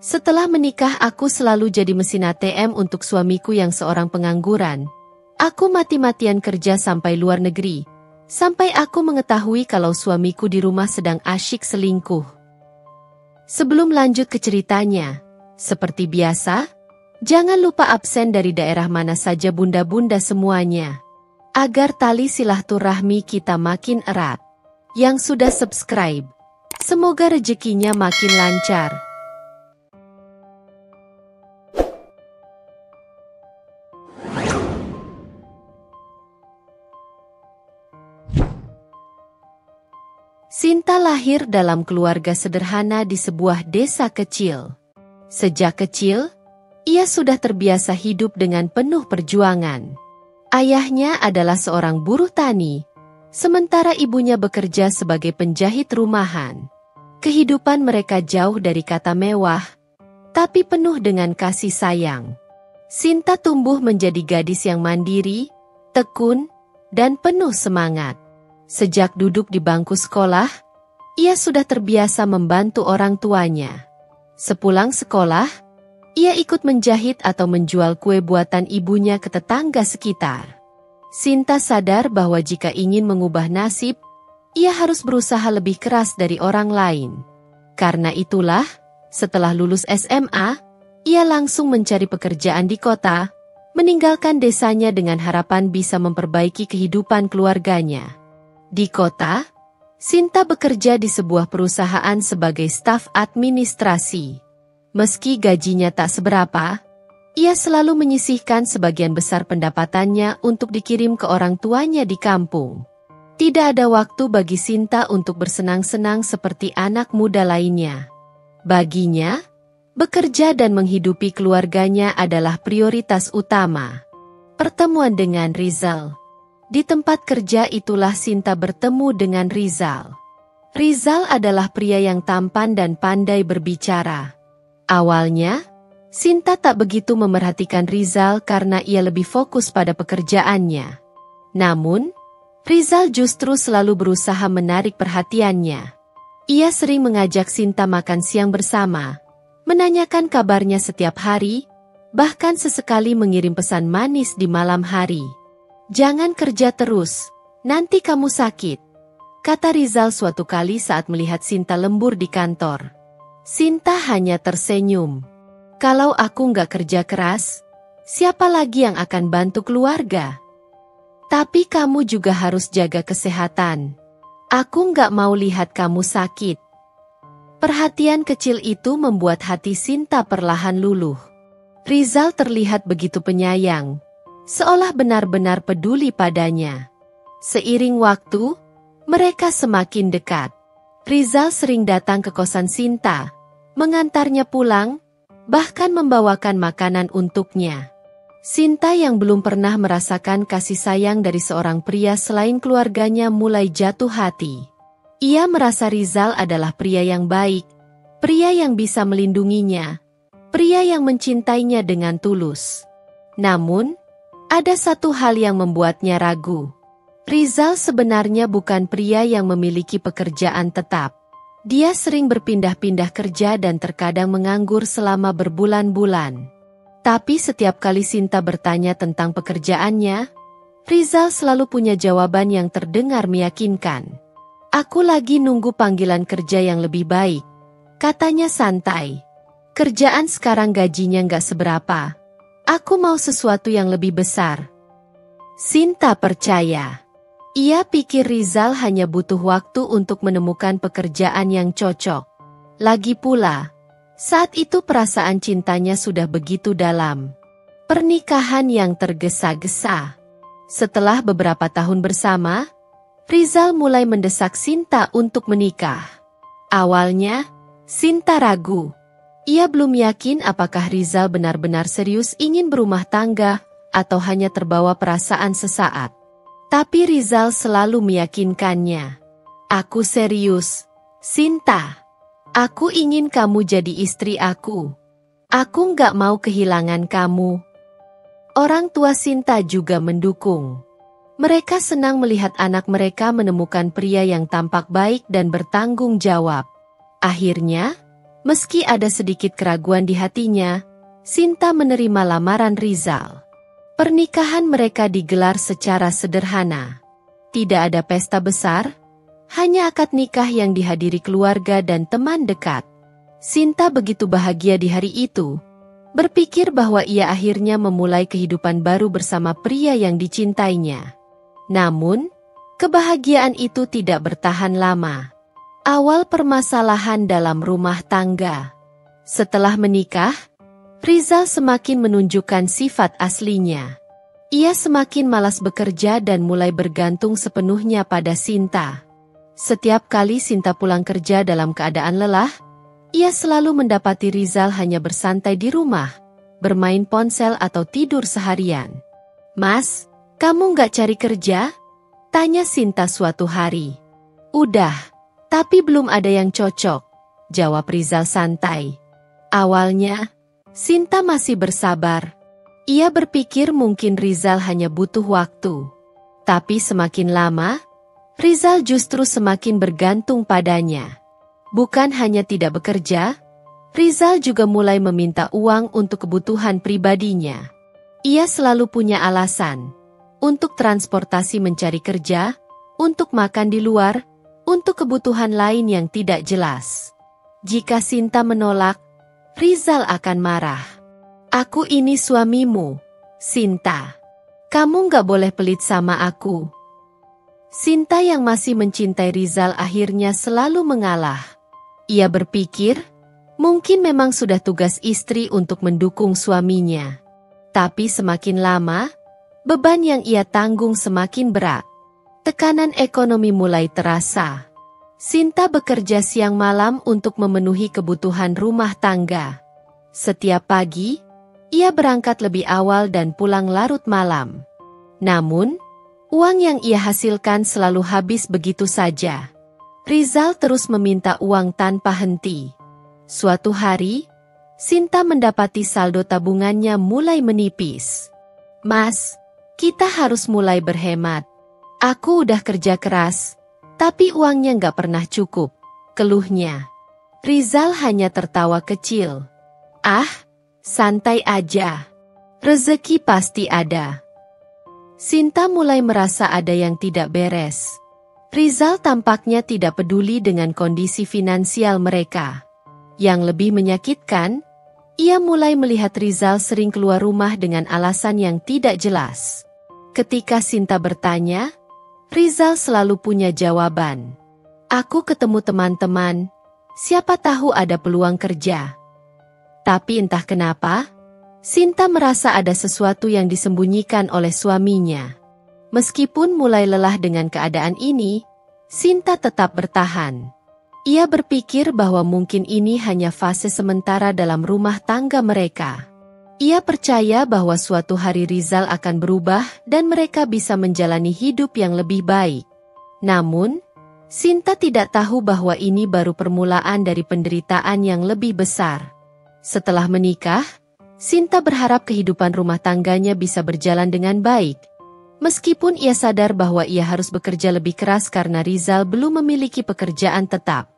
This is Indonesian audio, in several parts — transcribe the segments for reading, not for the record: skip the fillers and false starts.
Setelah menikah aku selalu jadi mesin ATM untuk suamiku yang seorang pengangguran. Aku mati-matian kerja sampai luar negeri. Sampai aku mengetahui kalau suamiku di rumah sedang asyik selingkuh. Sebelum lanjut ke ceritanya, seperti biasa, jangan lupa absen dari daerah mana saja bunda-bunda semuanya. Agar tali silaturahmi kita makin erat. Yang sudah subscribe, semoga rezekinya makin lancar. Sinta lahir dalam keluarga sederhana di sebuah desa kecil. Sejak kecil, ia sudah terbiasa hidup dengan penuh perjuangan. Ayahnya adalah seorang buruh tani, sementara ibunya bekerja sebagai penjahit rumahan. Kehidupan mereka jauh dari kata mewah, tapi penuh dengan kasih sayang. Sinta tumbuh menjadi gadis yang mandiri, tekun, dan penuh semangat. Sejak duduk di bangku sekolah, ia sudah terbiasa membantu orang tuanya. Sepulang sekolah, ia ikut menjahit atau menjual kue buatan ibunya ke tetangga sekitar. Sinta sadar bahwa jika ingin mengubah nasib, ia harus berusaha lebih keras dari orang lain. Karena itulah, setelah lulus SMA, ia langsung mencari pekerjaan di kota, meninggalkan desanya dengan harapan bisa memperbaiki kehidupan keluarganya. Di kota, Sinta bekerja di sebuah perusahaan sebagai staf administrasi. Meski gajinya tak seberapa, ia selalu menyisihkan sebagian besar pendapatannya untuk dikirim ke orang tuanya di kampung. Tidak ada waktu bagi Sinta untuk bersenang-senang seperti anak muda lainnya. Baginya, bekerja dan menghidupi keluarganya adalah prioritas utama. Pertemuan dengan Rizal. Di tempat kerja itulah Sinta bertemu dengan Rizal. Rizal adalah pria yang tampan dan pandai berbicara. Awalnya, Sinta tak begitu memerhatikan Rizal karena ia lebih fokus pada pekerjaannya. Namun, Rizal justru selalu berusaha menarik perhatiannya. Ia sering mengajak Sinta makan siang bersama, menanyakan kabarnya setiap hari, bahkan sesekali mengirim pesan manis di malam hari. "Jangan kerja terus, nanti kamu sakit," kata Rizal suatu kali saat melihat Sinta lembur di kantor. Sinta hanya tersenyum. "Kalau aku nggak kerja keras, siapa lagi yang akan bantu keluarga? Tapi kamu juga harus jaga kesehatan. Aku nggak mau lihat kamu sakit." Perhatian kecil itu membuat hati Sinta perlahan luluh. Rizal terlihat begitu penyayang, seolah benar-benar peduli padanya. Seiring waktu, mereka semakin dekat. Rizal sering datang ke kosan Sinta, mengantarnya pulang, bahkan membawakan makanan untuknya. Sinta yang belum pernah merasakan kasih sayang dari seorang pria selain keluarganya mulai jatuh hati. Ia merasa Rizal adalah pria yang baik, pria yang bisa melindunginya, pria yang mencintainya dengan tulus. Namun, ada satu hal yang membuatnya ragu. Rizal sebenarnya bukan pria yang memiliki pekerjaan tetap. Dia sering berpindah-pindah kerja dan terkadang menganggur selama berbulan-bulan. Tapi setiap kali Sinta bertanya tentang pekerjaannya, Rizal selalu punya jawaban yang terdengar meyakinkan. "Aku lagi nunggu panggilan kerja yang lebih baik," katanya santai. "Kerjaan sekarang gajinya nggak seberapa. Aku mau sesuatu yang lebih besar." Sinta percaya. Ia pikir Rizal hanya butuh waktu untuk menemukan pekerjaan yang cocok. Lagi pula, saat itu perasaan cintanya sudah begitu dalam. Pernikahan yang tergesa-gesa. Setelah beberapa tahun bersama, Rizal mulai mendesak Sinta untuk menikah. Awalnya, Sinta ragu. Ia belum yakin apakah Rizal benar-benar serius ingin berumah tangga atau hanya terbawa perasaan sesaat. Tapi Rizal selalu meyakinkannya. "Aku serius, Sinta. Aku ingin kamu jadi istri aku. Aku nggak mau kehilangan kamu." Orang tua Sinta juga mendukung. Mereka senang melihat anak mereka menemukan pria yang tampak baik dan bertanggung jawab. Akhirnya, Meski ada sedikit keraguan di hatinya, Sinta menerima lamaran Rizal. Pernikahan mereka digelar secara sederhana. Tidak ada pesta besar, hanya akad nikah yang dihadiri keluarga dan teman dekat. Sinta begitu bahagia di hari itu, berpikir bahwa ia akhirnya memulai kehidupan baru bersama pria yang dicintainya. Namun, kebahagiaan itu tidak bertahan lama. Awal permasalahan dalam rumah tangga. Setelah menikah, Rizal semakin menunjukkan sifat aslinya. Ia semakin malas bekerja dan mulai bergantung sepenuhnya pada Sinta. Setiap kali Sinta pulang kerja dalam keadaan lelah, ia selalu mendapati Rizal hanya bersantai di rumah, bermain ponsel atau tidur seharian. "Mas, kamu nggak cari kerja?" tanya Sinta suatu hari. "Udah, tapi belum ada yang cocok," jawab Rizal santai. Awalnya, Sinta masih bersabar. Ia berpikir mungkin Rizal hanya butuh waktu. Tapi semakin lama, Rizal justru semakin bergantung padanya. Bukan hanya tidak bekerja, Rizal juga mulai meminta uang untuk kebutuhan pribadinya. Ia selalu punya alasan. Untuk transportasi mencari kerja, untuk makan di luar, untuk kebutuhan lain yang tidak jelas. Jika Sinta menolak, Rizal akan marah. "Aku ini suamimu, Sinta. Kamu nggak boleh pelit sama aku." Sinta yang masih mencintai Rizal akhirnya selalu mengalah. Ia berpikir, mungkin memang sudah tugas istri untuk mendukung suaminya. Tapi semakin lama, beban yang ia tanggung semakin berat. Tekanan ekonomi mulai terasa. Sinta bekerja siang malam untuk memenuhi kebutuhan rumah tangga. Setiap pagi, ia berangkat lebih awal dan pulang larut malam. Namun, uang yang ia hasilkan selalu habis begitu saja. Rizal terus meminta uang tanpa henti. Suatu hari, Sinta mendapati saldo tabungannya mulai menipis. "Mas, kita harus mulai berhemat. Aku udah kerja keras, tapi uangnya nggak pernah cukup," keluhnya. Rizal hanya tertawa kecil. "Ah, santai aja. Rezeki pasti ada." Sinta mulai merasa ada yang tidak beres. Rizal tampaknya tidak peduli dengan kondisi finansial mereka. Yang lebih menyakitkan, ia mulai melihat Rizal sering keluar rumah dengan alasan yang tidak jelas. Ketika Sinta bertanya, Rizal selalu punya jawaban. "Aku ketemu teman-teman, siapa tahu ada peluang kerja." Tapi entah kenapa, Sinta merasa ada sesuatu yang disembunyikan oleh suaminya. Meskipun mulai lelah dengan keadaan ini, Sinta tetap bertahan. Ia berpikir bahwa mungkin ini hanya fase sementara dalam rumah tangga mereka. Ia percaya bahwa suatu hari Rizal akan berubah dan mereka bisa menjalani hidup yang lebih baik. Namun, Sinta tidak tahu bahwa ini baru permulaan dari penderitaan yang lebih besar. Setelah menikah, Sinta berharap kehidupan rumah tangganya bisa berjalan dengan baik. Meskipun ia sadar bahwa ia harus bekerja lebih keras karena Rizal belum memiliki pekerjaan tetap.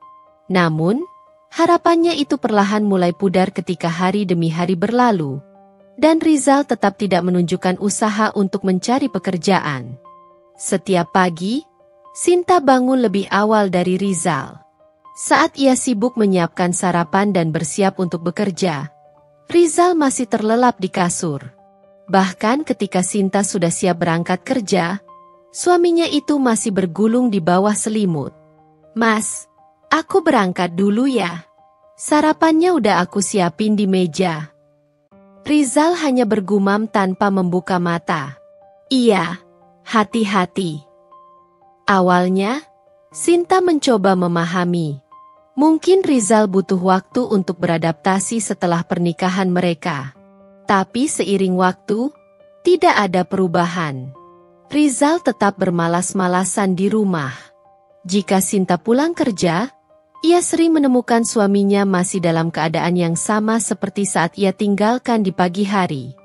Namun, harapannya itu perlahan mulai pudar ketika hari demi hari berlalu. Dan Rizal tetap tidak menunjukkan usaha untuk mencari pekerjaan. Setiap pagi, Sinta bangun lebih awal dari Rizal. Saat ia sibuk menyiapkan sarapan dan bersiap untuk bekerja, Rizal masih terlelap di kasur. Bahkan ketika Sinta sudah siap berangkat kerja, suaminya itu masih bergulung di bawah selimut. "Mas, aku berangkat dulu ya. Sarapannya udah aku siapin di meja." Rizal hanya bergumam tanpa membuka mata. "Iya, hati-hati." Awalnya, Sinta mencoba memahami. Mungkin Rizal butuh waktu untuk beradaptasi setelah pernikahan mereka. Tapi seiring waktu, tidak ada perubahan. Rizal tetap bermalas-malasan di rumah. Jika Sinta pulang kerja, ia sering menemukan suaminya masih dalam keadaan yang sama seperti saat ia tinggalkan di pagi hari.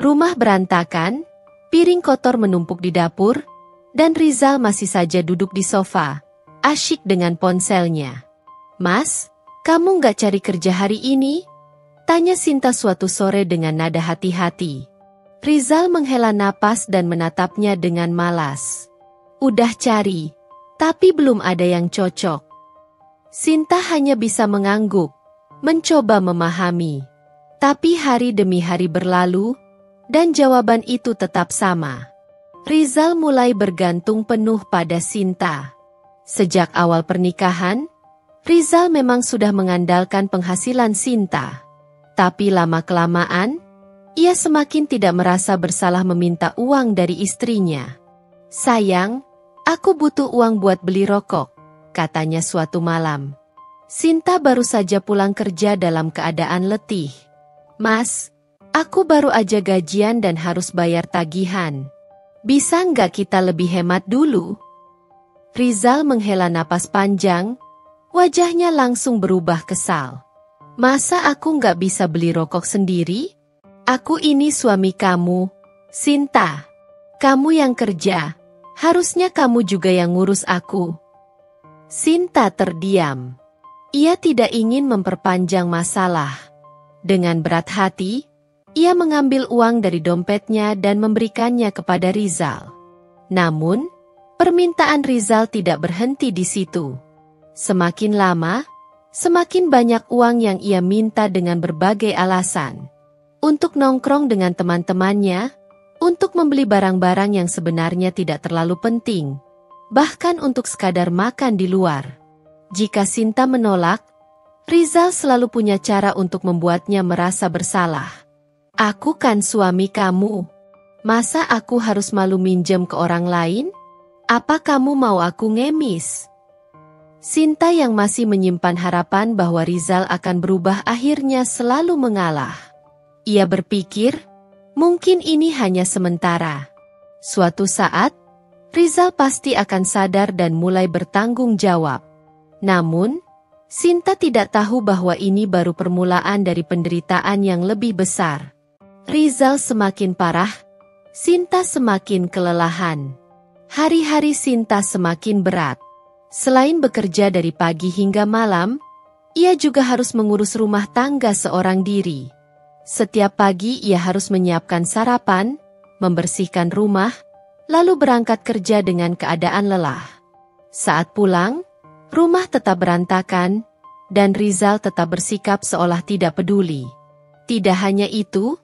Rumah berantakan, piring kotor menumpuk di dapur, dan Rizal masih saja duduk di sofa, asyik dengan ponselnya. "Mas, Kamu nggak cari kerja hari ini? Tanya Sinta suatu sore dengan nada hati-hati. Rizal menghela napas dan menatapnya dengan malas. Udah cari, tapi belum ada yang cocok. Sinta hanya bisa mengangguk, mencoba memahami. Tapi hari demi hari berlalu, dan jawaban itu tetap sama. Rizal mulai bergantung penuh pada Sinta. Sejak awal pernikahan, Rizal memang sudah mengandalkan penghasilan Sinta. Tapi lama-kelamaan, ia semakin tidak merasa bersalah meminta uang dari istrinya. Sayang, aku butuh uang buat beli rokok, katanya suatu malam. Sinta baru saja pulang kerja dalam keadaan letih. Mas, aku baru aja gajian dan harus bayar tagihan. Bisa nggak kita lebih hemat dulu? Rizal menghela napas panjang, wajahnya langsung berubah kesal. Masa aku nggak bisa beli rokok sendiri? Aku ini suami kamu, Sinta. Kamu yang kerja, harusnya kamu juga yang ngurus aku. Sinta terdiam. Ia tidak ingin memperpanjang masalah. Dengan berat hati, ia mengambil uang dari dompetnya dan memberikannya kepada Rizal. Namun, permintaan Rizal tidak berhenti di situ. Semakin lama, semakin banyak uang yang ia minta dengan berbagai alasan. Untuk nongkrong dengan teman-temannya, untuk membeli barang-barang yang sebenarnya tidak terlalu penting, bahkan untuk sekadar makan di luar. Jika Sinta menolak, Rizal selalu punya cara untuk membuatnya merasa bersalah. Aku kan suami kamu. Masa aku harus malu minjem ke orang lain? Apa kamu mau aku ngemis? Sinta yang masih menyimpan harapan bahwa Rizal akan berubah akhirnya selalu mengalah. Ia berpikir, mungkin ini hanya sementara. Suatu saat, Rizal pasti akan sadar dan mulai bertanggung jawab. Namun, Sinta tidak tahu bahwa ini baru permulaan dari penderitaan yang lebih besar. Rizal semakin parah, Sinta semakin kelelahan. Hari-hari Sinta semakin berat. Selain bekerja dari pagi hingga malam, ia juga harus mengurus rumah tangga seorang diri. Setiap pagi ia harus menyiapkan sarapan, membersihkan rumah, lalu berangkat kerja dengan keadaan lelah. Saat pulang, rumah tetap berantakan, dan Rizal tetap bersikap seolah tidak peduli. Tidak hanya itu,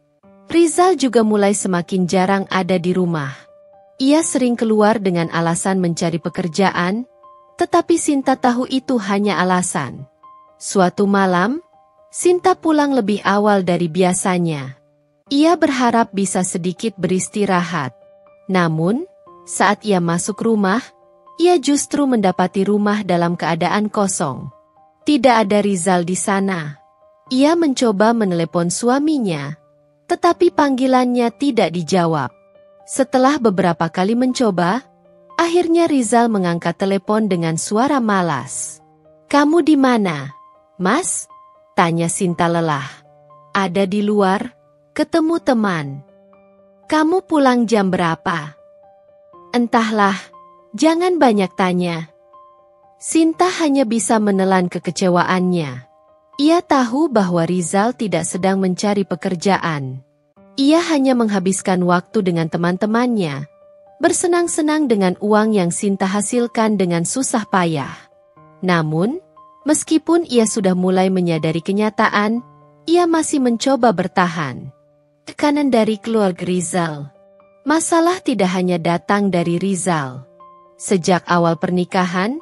Rizal juga mulai semakin jarang ada di rumah. Ia sering keluar dengan alasan mencari pekerjaan, tetapi Sinta tahu itu hanya alasan. Suatu malam, Sinta pulang lebih awal dari biasanya. Ia berharap bisa sedikit beristirahat. Namun, saat ia masuk rumah, ia justru mendapati rumah dalam keadaan kosong. Tidak ada Rizal di sana. Ia mencoba menelepon suaminya, tetapi panggilannya tidak dijawab. Setelah beberapa kali mencoba, akhirnya Rizal mengangkat telepon dengan suara malas. "Kamu di mana, Mas?" tanya Sinta lelah. "Ada di luar, ketemu teman." "Kamu pulang jam berapa?" "Entahlah, jangan banyak tanya." Sinta hanya bisa menelan kekecewaannya. Ia tahu bahwa Rizal tidak sedang mencari pekerjaan. Ia hanya menghabiskan waktu dengan teman-temannya, bersenang-senang dengan uang yang Sinta hasilkan dengan susah payah. Namun, meskipun ia sudah mulai menyadari kenyataan, ia masih mencoba bertahan. Tekanan dari keluarga Rizal. Masalah tidak hanya datang dari Rizal. Sejak awal pernikahan,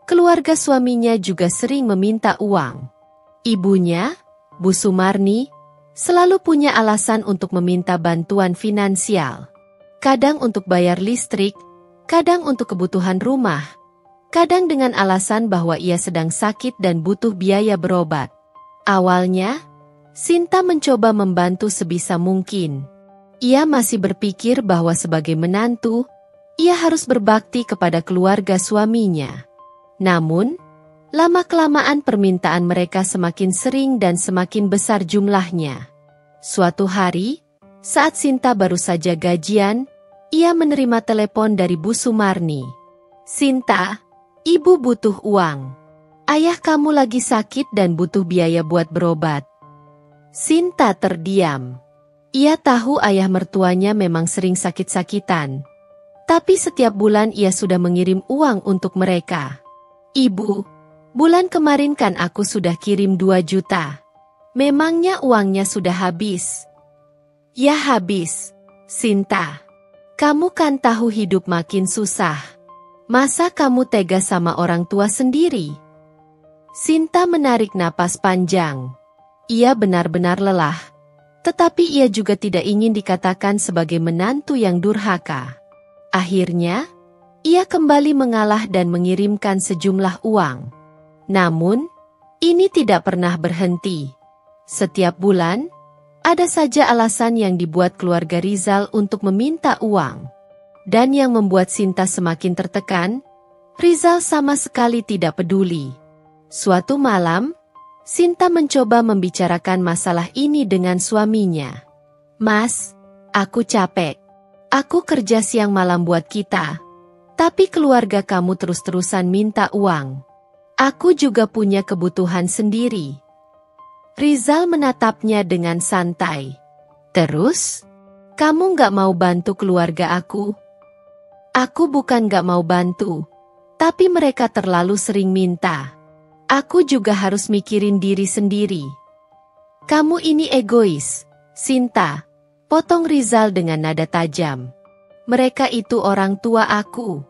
keluarga suaminya juga sering meminta uang. Ibunya, Bu Sumarni, selalu punya alasan untuk meminta bantuan finansial. Kadang untuk bayar listrik, kadang untuk kebutuhan rumah, kadang dengan alasan bahwa ia sedang sakit dan butuh biaya berobat. Awalnya, Sinta mencoba membantu sebisa mungkin. Ia masih berpikir bahwa sebagai menantu, ia harus berbakti kepada keluarga suaminya. Namun, lama-kelamaan permintaan mereka semakin sering dan semakin besar jumlahnya. Suatu hari, saat Sinta baru saja gajian, ia menerima telepon dari Bu Sumarni. "Sinta, Ibu butuh uang. Ayah kamu lagi sakit dan butuh biaya buat berobat. Sinta terdiam. Ia tahu ayah mertuanya memang sering sakit-sakitan. Tapi setiap bulan ia sudah mengirim uang untuk mereka. Ibu, bulan kemarin kan aku sudah kirim 2 juta. Memangnya uangnya sudah habis? Ya habis, Sinta. Kamu kan tahu hidup makin susah. Masa kamu tega sama orang tua sendiri? Sinta menarik napas panjang. Ia benar-benar lelah. Tetapi ia juga tidak ingin dikatakan sebagai menantu yang durhaka. Akhirnya, ia kembali mengalah dan mengirimkan sejumlah uang. Namun, ini tidak pernah berhenti. Setiap bulan, ada saja alasan yang dibuat keluarga Rizal untuk meminta uang. Dan yang membuat Sinta semakin tertekan, Rizal sama sekali tidak peduli. Suatu malam, Sinta mencoba membicarakan masalah ini dengan suaminya. Mas, aku capek. Aku kerja siang malam buat kita. Tapi keluarga kamu terus-terusan minta uang. Aku juga punya kebutuhan sendiri. Rizal menatapnya dengan santai. Terus, kamu nggak mau bantu keluarga aku? Aku bukan nggak mau bantu, tapi mereka terlalu sering minta. Aku juga harus mikirin diri sendiri. Kamu ini egois, Sinta, potong Rizal dengan nada tajam. Mereka itu orang tua aku.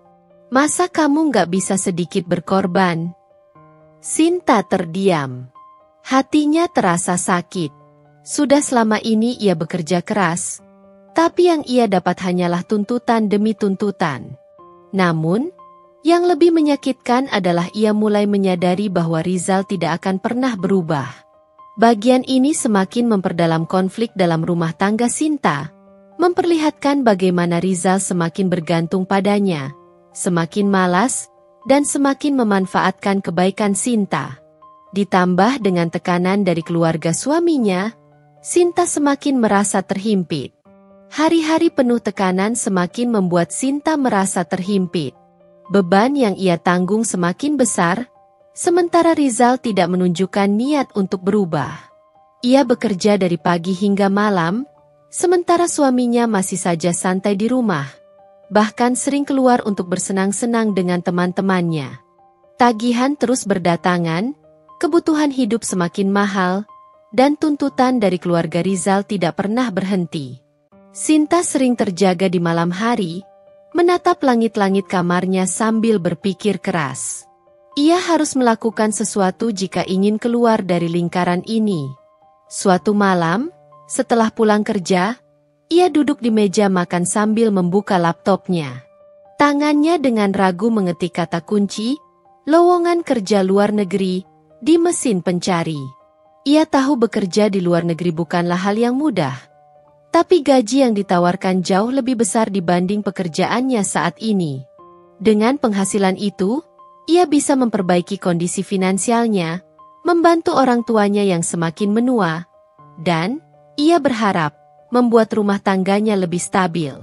Masa kamu nggak bisa sedikit berkorban? Sinta terdiam. Hatinya terasa sakit. Sudah selama ini ia bekerja keras, tapi yang ia dapat hanyalah tuntutan demi tuntutan. Namun, yang lebih menyakitkan adalah ia mulai menyadari bahwa Rizal tidak akan pernah berubah. Bagian ini semakin memperdalam konflik dalam rumah tangga Sinta, memperlihatkan bagaimana Rizal semakin bergantung padanya, semakin malas, dan semakin memanfaatkan kebaikan Sinta. Ditambah dengan tekanan dari keluarga suaminya, Sinta semakin merasa terhimpit. Hari-hari penuh tekanan semakin membuat Sinta merasa terhimpit. Beban yang ia tanggung semakin besar, sementara Rizal tidak menunjukkan niat untuk berubah. Ia bekerja dari pagi hingga malam, sementara suaminya masih saja santai di rumah, bahkan sering keluar untuk bersenang-senang dengan teman-temannya. Tagihan terus berdatangan, kebutuhan hidup semakin mahal, dan tuntutan dari keluarga Rizal tidak pernah berhenti. Sinta sering terjaga di malam hari, menatap langit-langit kamarnya sambil berpikir keras. Ia harus melakukan sesuatu jika ingin keluar dari lingkaran ini. Suatu malam, setelah pulang kerja, ia duduk di meja makan sambil membuka laptopnya. Tangannya dengan ragu mengetik kata kunci, lowongan kerja luar negeri, di mesin pencari. Ia tahu bekerja di luar negeri bukanlah hal yang mudah. Tapi gaji yang ditawarkan jauh lebih besar dibanding pekerjaannya saat ini. Dengan penghasilan itu, ia bisa memperbaiki kondisi finansialnya, membantu orang tuanya yang semakin menua, dan ia berharap membuat rumah tangganya lebih stabil.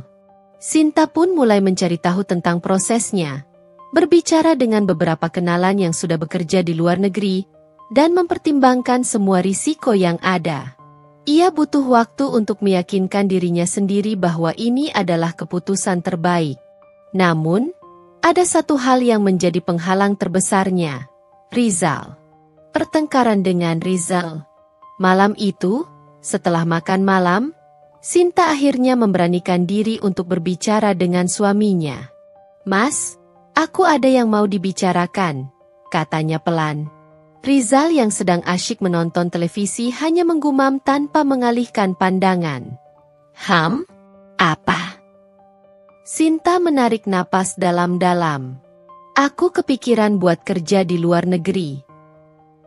Sinta pun mulai mencari tahu tentang prosesnya, berbicara dengan beberapa kenalan yang sudah bekerja di luar negeri, dan mempertimbangkan semua risiko yang ada. Ia butuh waktu untuk meyakinkan dirinya sendiri bahwa ini adalah keputusan terbaik. Namun, ada satu hal yang menjadi penghalang terbesarnya, Rizal. Pertengkaran dengan Rizal. Malam itu, setelah makan malam, Sinta akhirnya memberanikan diri untuk berbicara dengan suaminya. Mas, aku ada yang mau dibicarakan, katanya pelan. Rizal yang sedang asyik menonton televisi hanya menggumam tanpa mengalihkan pandangan. Apa? Sinta menarik napas dalam-dalam. Aku kepikiran buat kerja di luar negeri.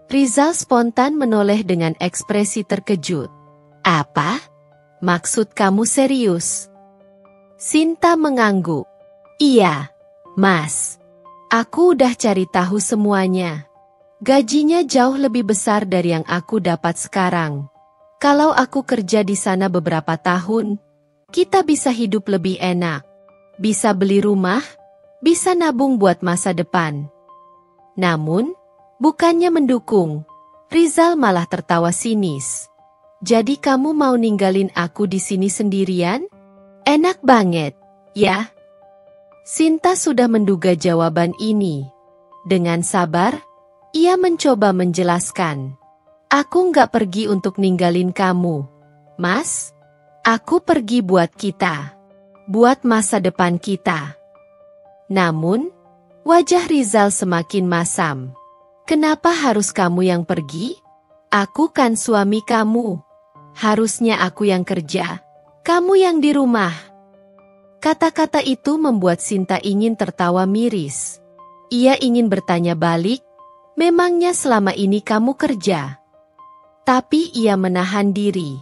Rizal spontan menoleh dengan ekspresi terkejut. Apa? Maksud kamu serius? Sinta mengangguk. Iya, Mas. Aku udah cari tahu semuanya. Gajinya jauh lebih besar dari yang aku dapat sekarang. Kalau aku kerja di sana beberapa tahun, kita bisa hidup lebih enak. Bisa beli rumah, bisa nabung buat masa depan. Namun, Bukannya mendukung, Rizal malah tertawa sinis. Jadi kamu mau ninggalin aku di sini sendirian? Enak banget, ya? Sinta sudah menduga jawaban ini. Dengan sabar, ia mencoba menjelaskan. Aku nggak pergi untuk ninggalin kamu, Mas. Aku pergi buat kita. Buat masa depan kita. Namun, wajah Rizal semakin masam. Kenapa harus kamu yang pergi? Aku kan suami kamu. Harusnya aku yang kerja. Kamu yang di rumah. Kata-kata itu membuat Sinta ingin tertawa miris. Ia ingin bertanya balik, memangnya selama ini kamu kerja? Tapi ia menahan diri.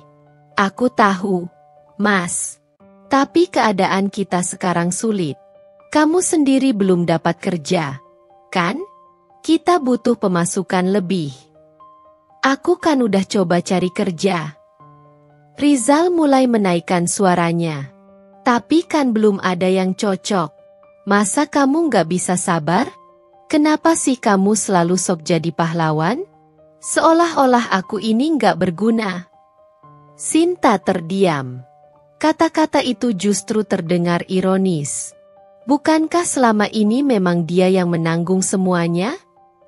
Aku tahu, Mas. Tapi keadaan kita sekarang sulit. Kamu sendiri belum dapat kerja, kan? Kita butuh pemasukan lebih. Aku kan udah coba cari kerja. Rizal mulai menaikkan suaranya. Tapi kan belum ada yang cocok. Masa kamu nggak bisa sabar? Kenapa sih kamu selalu sok jadi pahlawan? Seolah-olah aku ini nggak berguna. Sinta terdiam. Kata-kata itu justru terdengar ironis. Bukankah selama ini memang dia yang menanggung semuanya?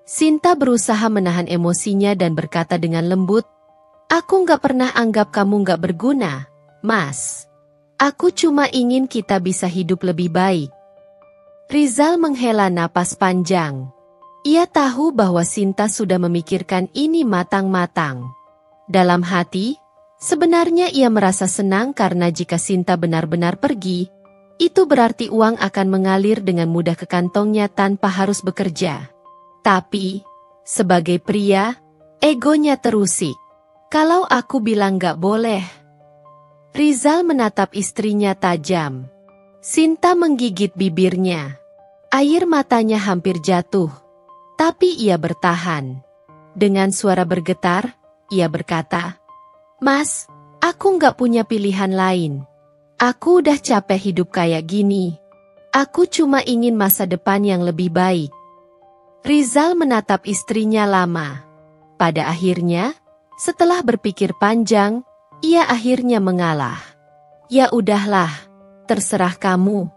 Sinta berusaha menahan emosinya dan berkata dengan lembut, aku nggak pernah anggap kamu nggak berguna, Mas. Aku cuma ingin kita bisa hidup lebih baik. Rizal menghela napas panjang. Ia tahu bahwa Sinta sudah memikirkan ini matang-matang. Dalam hati, sebenarnya ia merasa senang karena jika Sinta benar-benar pergi, itu berarti uang akan mengalir dengan mudah ke kantongnya tanpa harus bekerja. Tapi, sebagai pria, egonya terusik. Kalau aku bilang gak boleh. Rizal menatap istrinya tajam. Sinta menggigit bibirnya. Air matanya hampir jatuh. Tapi ia bertahan. Dengan suara bergetar, ia berkata, Mas, aku nggak punya pilihan lain. Aku udah capek hidup kayak gini. Aku cuma ingin masa depan yang lebih baik. Rizal menatap istrinya lama. Pada akhirnya, setelah berpikir panjang, ia akhirnya mengalah. Ya udahlah, terserah kamu.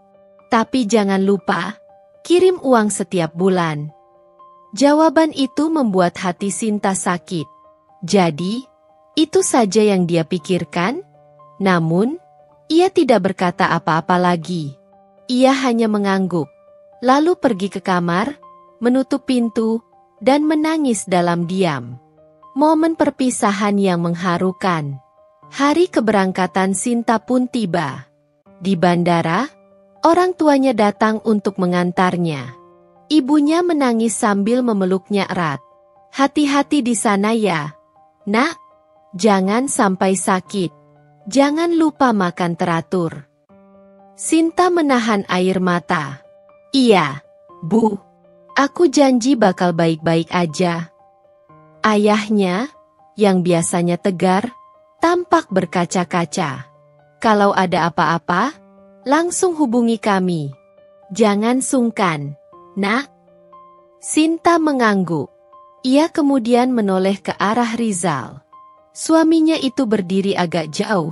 Tapi jangan lupa, kirim uang setiap bulan. Jawaban itu membuat hati Sinta sakit. Jadi, itu saja yang dia pikirkan. Namun, ia tidak berkata apa-apa lagi. Ia hanya mengangguk, lalu pergi ke kamar, menutup pintu, dan menangis dalam diam. Momen perpisahan yang mengharukan. Hari keberangkatan Sinta pun tiba. Di bandara, orang tuanya datang untuk mengantarnya. Ibunya menangis sambil memeluknya erat. Hati-hati di sana ya, Nak. Jangan sampai sakit. Jangan lupa makan teratur. Sinta menahan air mata. Iya, Bu. Aku janji bakal baik-baik aja. Ayahnya, yang biasanya tegar, tampak berkaca-kaca. Kalau ada apa-apa, langsung hubungi kami. Jangan sungkan, Nak. Sinta mengangguk. Ia kemudian menoleh ke arah Rizal. Suaminya itu berdiri agak jauh.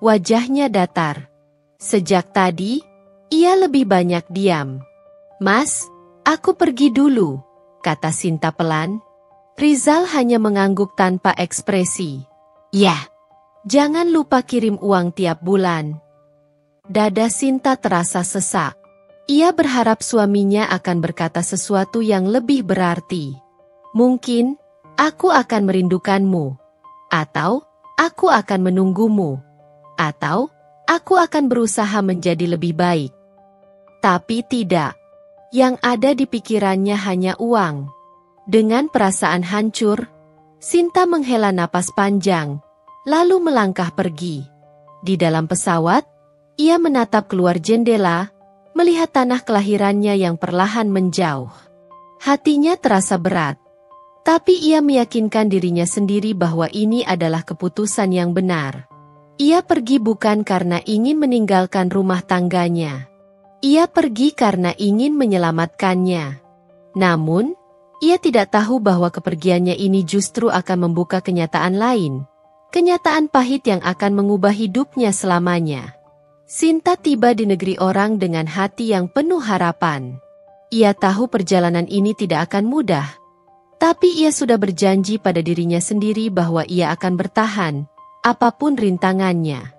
Wajahnya datar. Sejak tadi, ia lebih banyak diam. Mas, aku pergi dulu, kata Sinta pelan. Rizal hanya mengangguk tanpa ekspresi. Ya, jangan lupa kirim uang tiap bulan. Dada Sinta terasa sesak. Ia berharap suaminya akan berkata sesuatu yang lebih berarti. Mungkin, aku akan merindukanmu. Atau, aku akan menunggumu. Atau, aku akan berusaha menjadi lebih baik. Tapi tidak. Yang ada di pikirannya hanya uang. Dengan perasaan hancur, Sinta menghela napas panjang, lalu melangkah pergi. Di dalam pesawat, ia menatap keluar jendela, melihat tanah kelahirannya yang perlahan menjauh. Hatinya terasa berat. Tapi ia meyakinkan dirinya sendiri bahwa ini adalah keputusan yang benar. Ia pergi bukan karena ingin meninggalkan rumah tangganya. Ia pergi karena ingin menyelamatkannya. Namun, Ia tidak tahu bahwa kepergiannya ini justru akan membuka kenyataan lain. Kenyataan pahit yang akan mengubah hidupnya selamanya. Sinta tiba di negeri orang dengan hati yang penuh harapan. Ia tahu perjalanan ini tidak akan mudah. Tapi ia sudah berjanji pada dirinya sendiri bahwa ia akan bertahan, apapun rintangannya.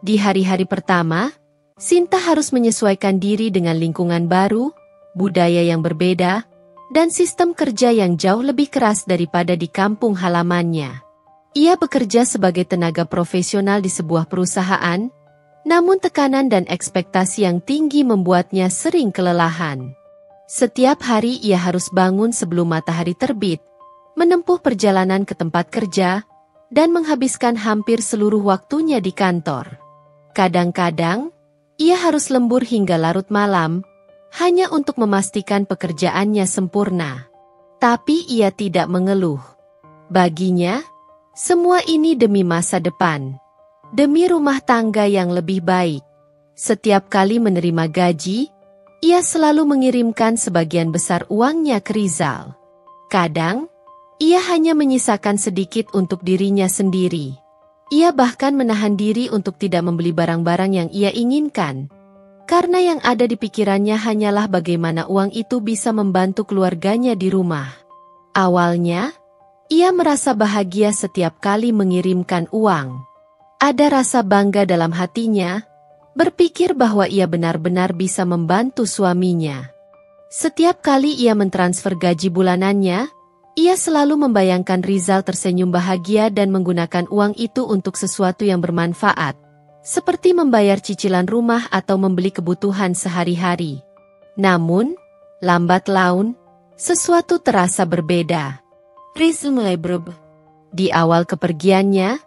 Di hari-hari pertama, Sinta harus menyesuaikan diri dengan lingkungan baru, budaya yang berbeda, dan sistem kerja yang jauh lebih keras daripada di kampung halamannya. Ia bekerja sebagai tenaga profesional di sebuah perusahaan, namun tekanan dan ekspektasi yang tinggi membuatnya sering kelelahan. Setiap hari ia harus bangun sebelum matahari terbit, menempuh perjalanan ke tempat kerja, dan menghabiskan hampir seluruh waktunya di kantor. Kadang-kadang, ia harus lembur hingga larut malam, hanya untuk memastikan pekerjaannya sempurna. Tapi ia tidak mengeluh. Baginya, semua ini demi masa depan. Demi rumah tangga yang lebih baik. Setiap kali menerima gaji, ia selalu mengirimkan sebagian besar uangnya ke Rizal. Kadang, ia hanya menyisakan sedikit untuk dirinya sendiri. Ia bahkan menahan diri untuk tidak membeli barang-barang yang ia inginkan. Karena yang ada di pikirannya hanyalah bagaimana uang itu bisa membantu keluarganya di rumah. Awalnya, ia merasa bahagia setiap kali mengirimkan uang. Ada rasa bangga dalam hatinya, berpikir bahwa ia benar-benar bisa membantu suaminya. Setiap kali ia mentransfer gaji bulanannya, ia selalu membayangkan Rizal tersenyum bahagia dan menggunakan uang itu untuk sesuatu yang bermanfaat, seperti membayar cicilan rumah atau membeli kebutuhan sehari-hari. Namun, lambat laun, sesuatu terasa berbeda. Rizal mulai berubah. Di awal kepergiannya,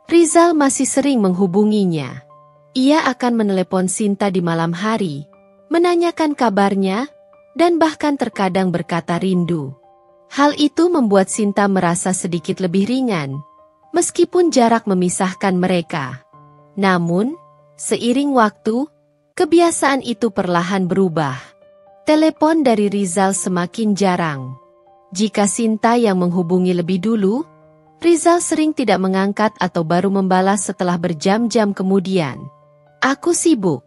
Rizal masih sering menghubunginya. Ia akan menelepon Sinta di malam hari, menanyakan kabarnya, dan bahkan terkadang berkata rindu. Hal itu membuat Sinta merasa sedikit lebih ringan, meskipun jarak memisahkan mereka. Namun, seiring waktu, kebiasaan itu perlahan berubah. Telepon dari Rizal semakin jarang. Jika Sinta yang menghubungi lebih dulu, Rizal sering tidak mengangkat atau baru membalas setelah berjam-jam kemudian. "Aku sibuk,"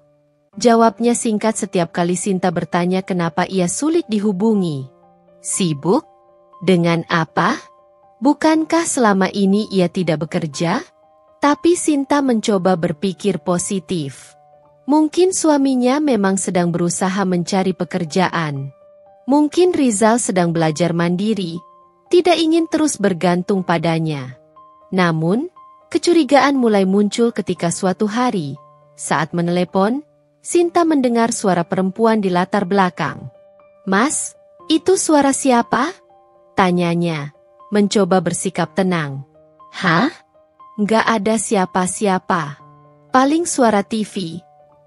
jawabnya singkat setiap kali Sinta bertanya kenapa ia sulit dihubungi. "Sibuk? Dengan apa? Bukankah selama ini ia tidak bekerja?" Tapi Sinta mencoba berpikir positif. Mungkin suaminya memang sedang berusaha mencari pekerjaan. Mungkin Rizal sedang belajar mandiri, tidak ingin terus bergantung padanya. Namun, kecurigaan mulai muncul ketika suatu hari, saat menelepon, Sinta mendengar suara perempuan di latar belakang. "Mas, itu suara siapa?" tanyanya, mencoba bersikap tenang. "Hah? Nggak ada siapa-siapa. Paling suara TV."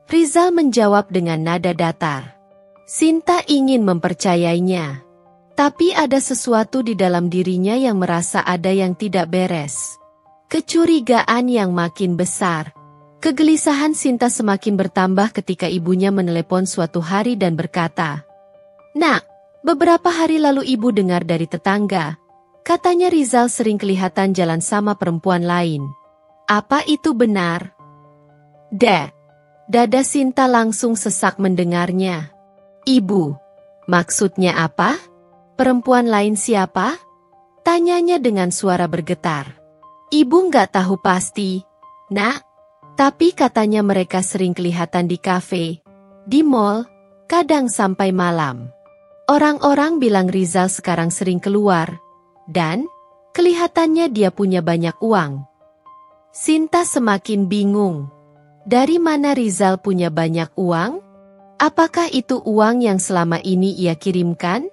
Rizal menjawab dengan nada datar. Sinta ingin mempercayainya. Tapi ada sesuatu di dalam dirinya yang merasa ada yang tidak beres. Kecurigaan yang makin besar. Kegelisahan Sinta semakin bertambah ketika ibunya menelepon suatu hari dan berkata, "Nak, beberapa hari lalu ibu dengar dari tetangga. Katanya Rizal sering kelihatan jalan sama perempuan lain. Apa itu benar?" Dada Sinta langsung sesak mendengarnya. "Ibu, maksudnya apa? Perempuan lain siapa?" tanyanya dengan suara bergetar. "Ibu nggak tahu pasti, Nak. Tapi katanya mereka sering kelihatan di kafe, di mall, kadang sampai malam. Orang-orang bilang Rizal sekarang sering keluar, dan kelihatannya dia punya banyak uang." Sinta semakin bingung. Dari mana Rizal punya banyak uang? Apakah itu uang yang selama ini ia kirimkan?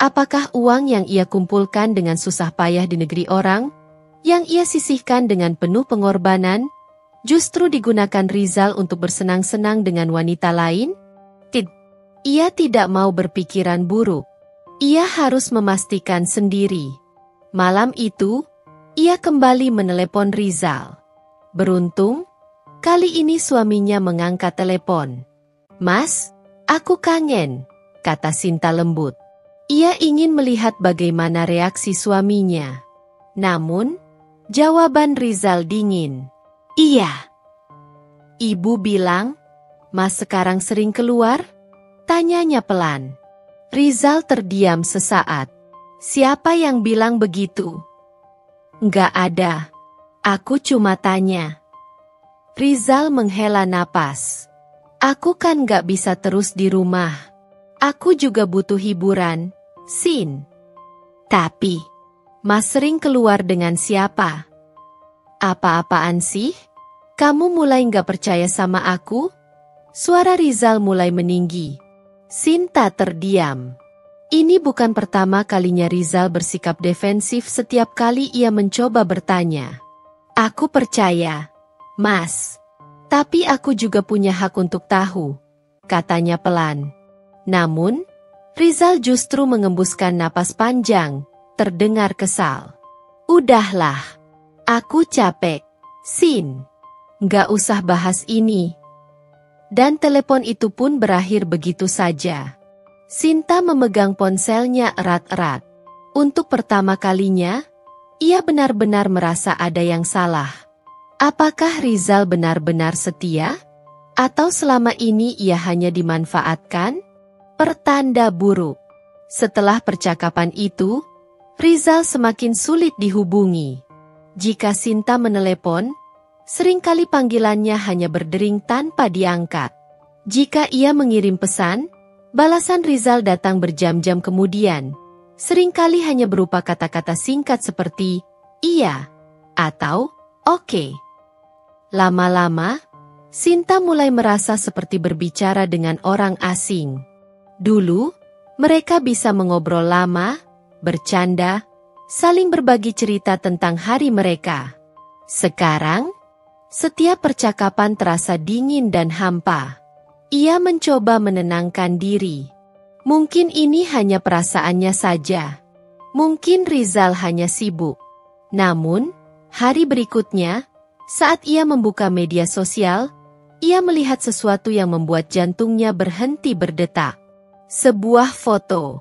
Apakah uang yang ia kumpulkan dengan susah payah di negeri orang, yang ia sisihkan dengan penuh pengorbanan, justru digunakan Rizal untuk bersenang-senang dengan wanita lain? Ia tidak mau berpikiran buruk. Ia harus memastikan sendiri. Malam itu, ia kembali menelepon Rizal. Beruntung, kali ini suaminya mengangkat telepon. "Mas, aku kangen," kata Sinta lembut. Ia ingin melihat bagaimana reaksi suaminya. Namun, jawaban Rizal dingin. Iya. Ibu bilang, Mas sekarang sering keluar? Tanyanya pelan. Rizal terdiam sesaat. Siapa yang bilang begitu? Nggak ada. Aku cuma tanya. Rizal menghela napas. Aku kan nggak bisa terus di rumah. Aku juga butuh hiburan, Sin. Tapi, Mas sering keluar dengan siapa? Apa-apaan sih? Kamu mulai nggak percaya sama aku? Suara Rizal mulai meninggi. Sinta terdiam. Ini bukan pertama kalinya Rizal bersikap defensif setiap kali ia mencoba bertanya. Aku percaya, Mas. Tapi aku juga punya hak untuk tahu, katanya pelan. Namun, Rizal justru mengembuskan napas panjang, terdengar kesal. Udahlah, aku capek, Sin. Nggak usah bahas ini. Dan telepon itu pun berakhir begitu saja. Sinta memegang ponselnya erat-erat. Untuk pertama kalinya, ia benar-benar merasa ada yang salah. Apakah Rizal benar-benar setia? Atau selama ini ia hanya dimanfaatkan? Pertanda buruk. Setelah percakapan itu, Rizal semakin sulit dihubungi. Jika Sinta menelepon, seringkali panggilannya hanya berdering tanpa diangkat. Jika ia mengirim pesan, balasan Rizal datang berjam-jam kemudian. Seringkali hanya berupa kata-kata singkat seperti, iya, atau, oke. Lama-lama, Sinta mulai merasa seperti berbicara dengan orang asing. Dulu, mereka bisa mengobrol lama, bercanda, saling berbagi cerita tentang hari mereka. Sekarang, setiap percakapan terasa dingin dan hampa. Ia mencoba menenangkan diri. Mungkin ini hanya perasaannya saja. Mungkin Rizal hanya sibuk. Namun, hari berikutnya, saat ia membuka media sosial, ia melihat sesuatu yang membuat jantungnya berhenti berdetak. Sebuah foto.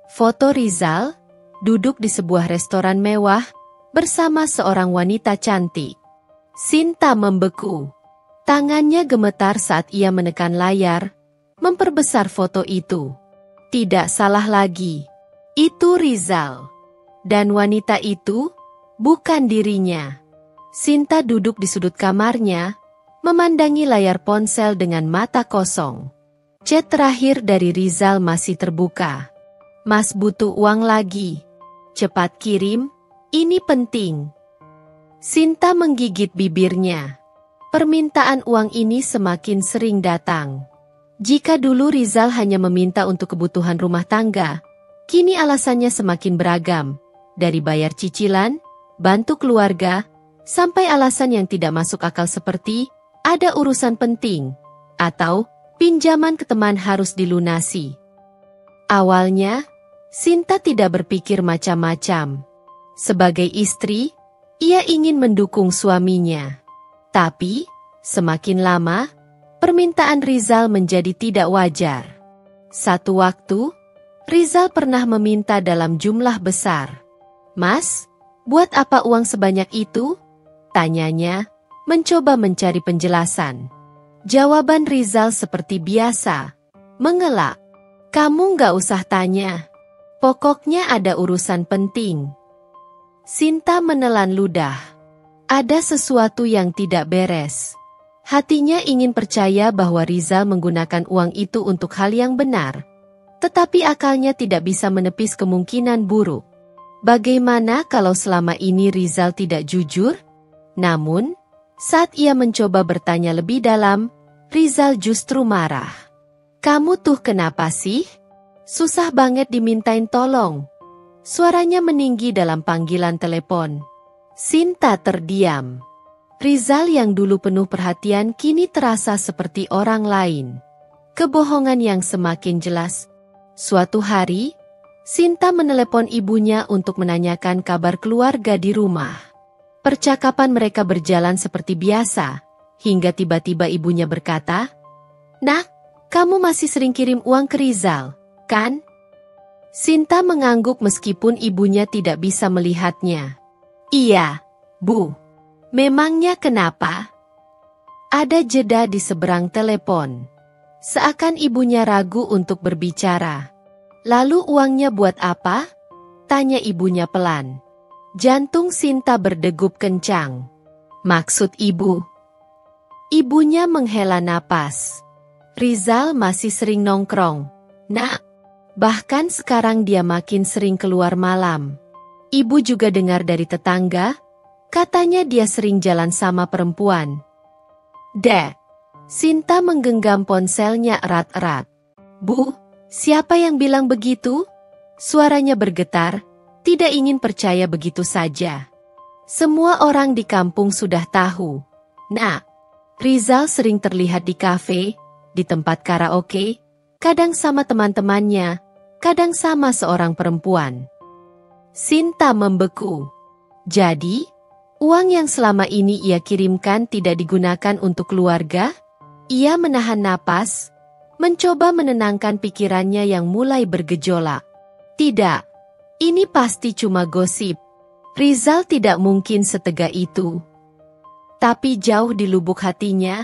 Foto Rizal, duduk di sebuah restoran mewah, bersama seorang wanita cantik. Sinta membeku. Tangannya gemetar saat ia menekan layar, memperbesar foto itu. Tidak salah lagi. Itu Rizal. Dan wanita itu, bukan dirinya. Sinta duduk di sudut kamarnya, memandangi layar ponsel dengan mata kosong. Chat terakhir dari Rizal masih terbuka. Mas butuh uang lagi. Cepat kirim, ini penting. Sinta menggigit bibirnya. Permintaan uang ini semakin sering datang. Jika dulu Rizal hanya meminta untuk kebutuhan rumah tangga, kini alasannya semakin beragam. Dari bayar cicilan, bantu keluarga, sampai alasan yang tidak masuk akal seperti ada urusan penting, atau pinjaman ke teman harus dilunasi. Awalnya, Sinta tidak berpikir macam-macam. Sebagai istri, ia ingin mendukung suaminya. Tapi, semakin lama, permintaan Rizal menjadi tidak wajar. Satu waktu, Rizal pernah meminta dalam jumlah besar. Mas, buat apa uang sebanyak itu? Tanyanya, mencoba mencari penjelasan. Jawaban Rizal seperti biasa, mengelak. Kamu nggak usah tanya. Pokoknya ada urusan penting. Sinta menelan ludah. Ada sesuatu yang tidak beres. Hatinya ingin percaya bahwa Rizal menggunakan uang itu untuk hal yang benar. Tetapi akalnya tidak bisa menepis kemungkinan buruk. Bagaimana kalau selama ini Rizal tidak jujur? Namun, saat ia mencoba bertanya lebih dalam, Rizal justru marah. Kamu tuh kenapa sih? Susah banget dimintain tolong. Suaranya meninggi dalam panggilan telepon. Sinta terdiam. Rizal yang dulu penuh perhatian kini terasa seperti orang lain. Kebohongan yang semakin jelas. Suatu hari, Sinta menelepon ibunya untuk menanyakan kabar keluarga di rumah. Percakapan mereka berjalan seperti biasa, hingga tiba-tiba ibunya berkata, "Nak, kamu masih sering kirim uang ke Rizal, kan?" Sinta mengangguk meskipun ibunya tidak bisa melihatnya. Iya, Bu. Memangnya kenapa? Ada jeda di seberang telepon. Seakan ibunya ragu untuk berbicara. Lalu uangnya buat apa? Tanya ibunya pelan. Jantung Sinta berdegup kencang. Maksud ibu? Ibunya menghela napas. Rizal masih sering nongkrong, Nak. Bahkan sekarang dia makin sering keluar malam. Ibu juga dengar dari tetangga, katanya dia sering jalan sama perempuan. Dek. Sinta menggenggam ponselnya erat-erat. Bu, siapa yang bilang begitu? Suaranya bergetar, tidak ingin percaya begitu saja. Semua orang di kampung sudah tahu. Nak, Rizal sering terlihat di kafe, di tempat karaoke, kadang sama teman-temannya, kadang sama seorang perempuan. Sinta membeku. Jadi, uang yang selama ini ia kirimkan tidak digunakan untuk keluarga? Ia menahan napas, mencoba menenangkan pikirannya yang mulai bergejolak. Tidak, ini pasti cuma gosip. Rizal tidak mungkin setega itu. Tapi jauh di lubuk hatinya,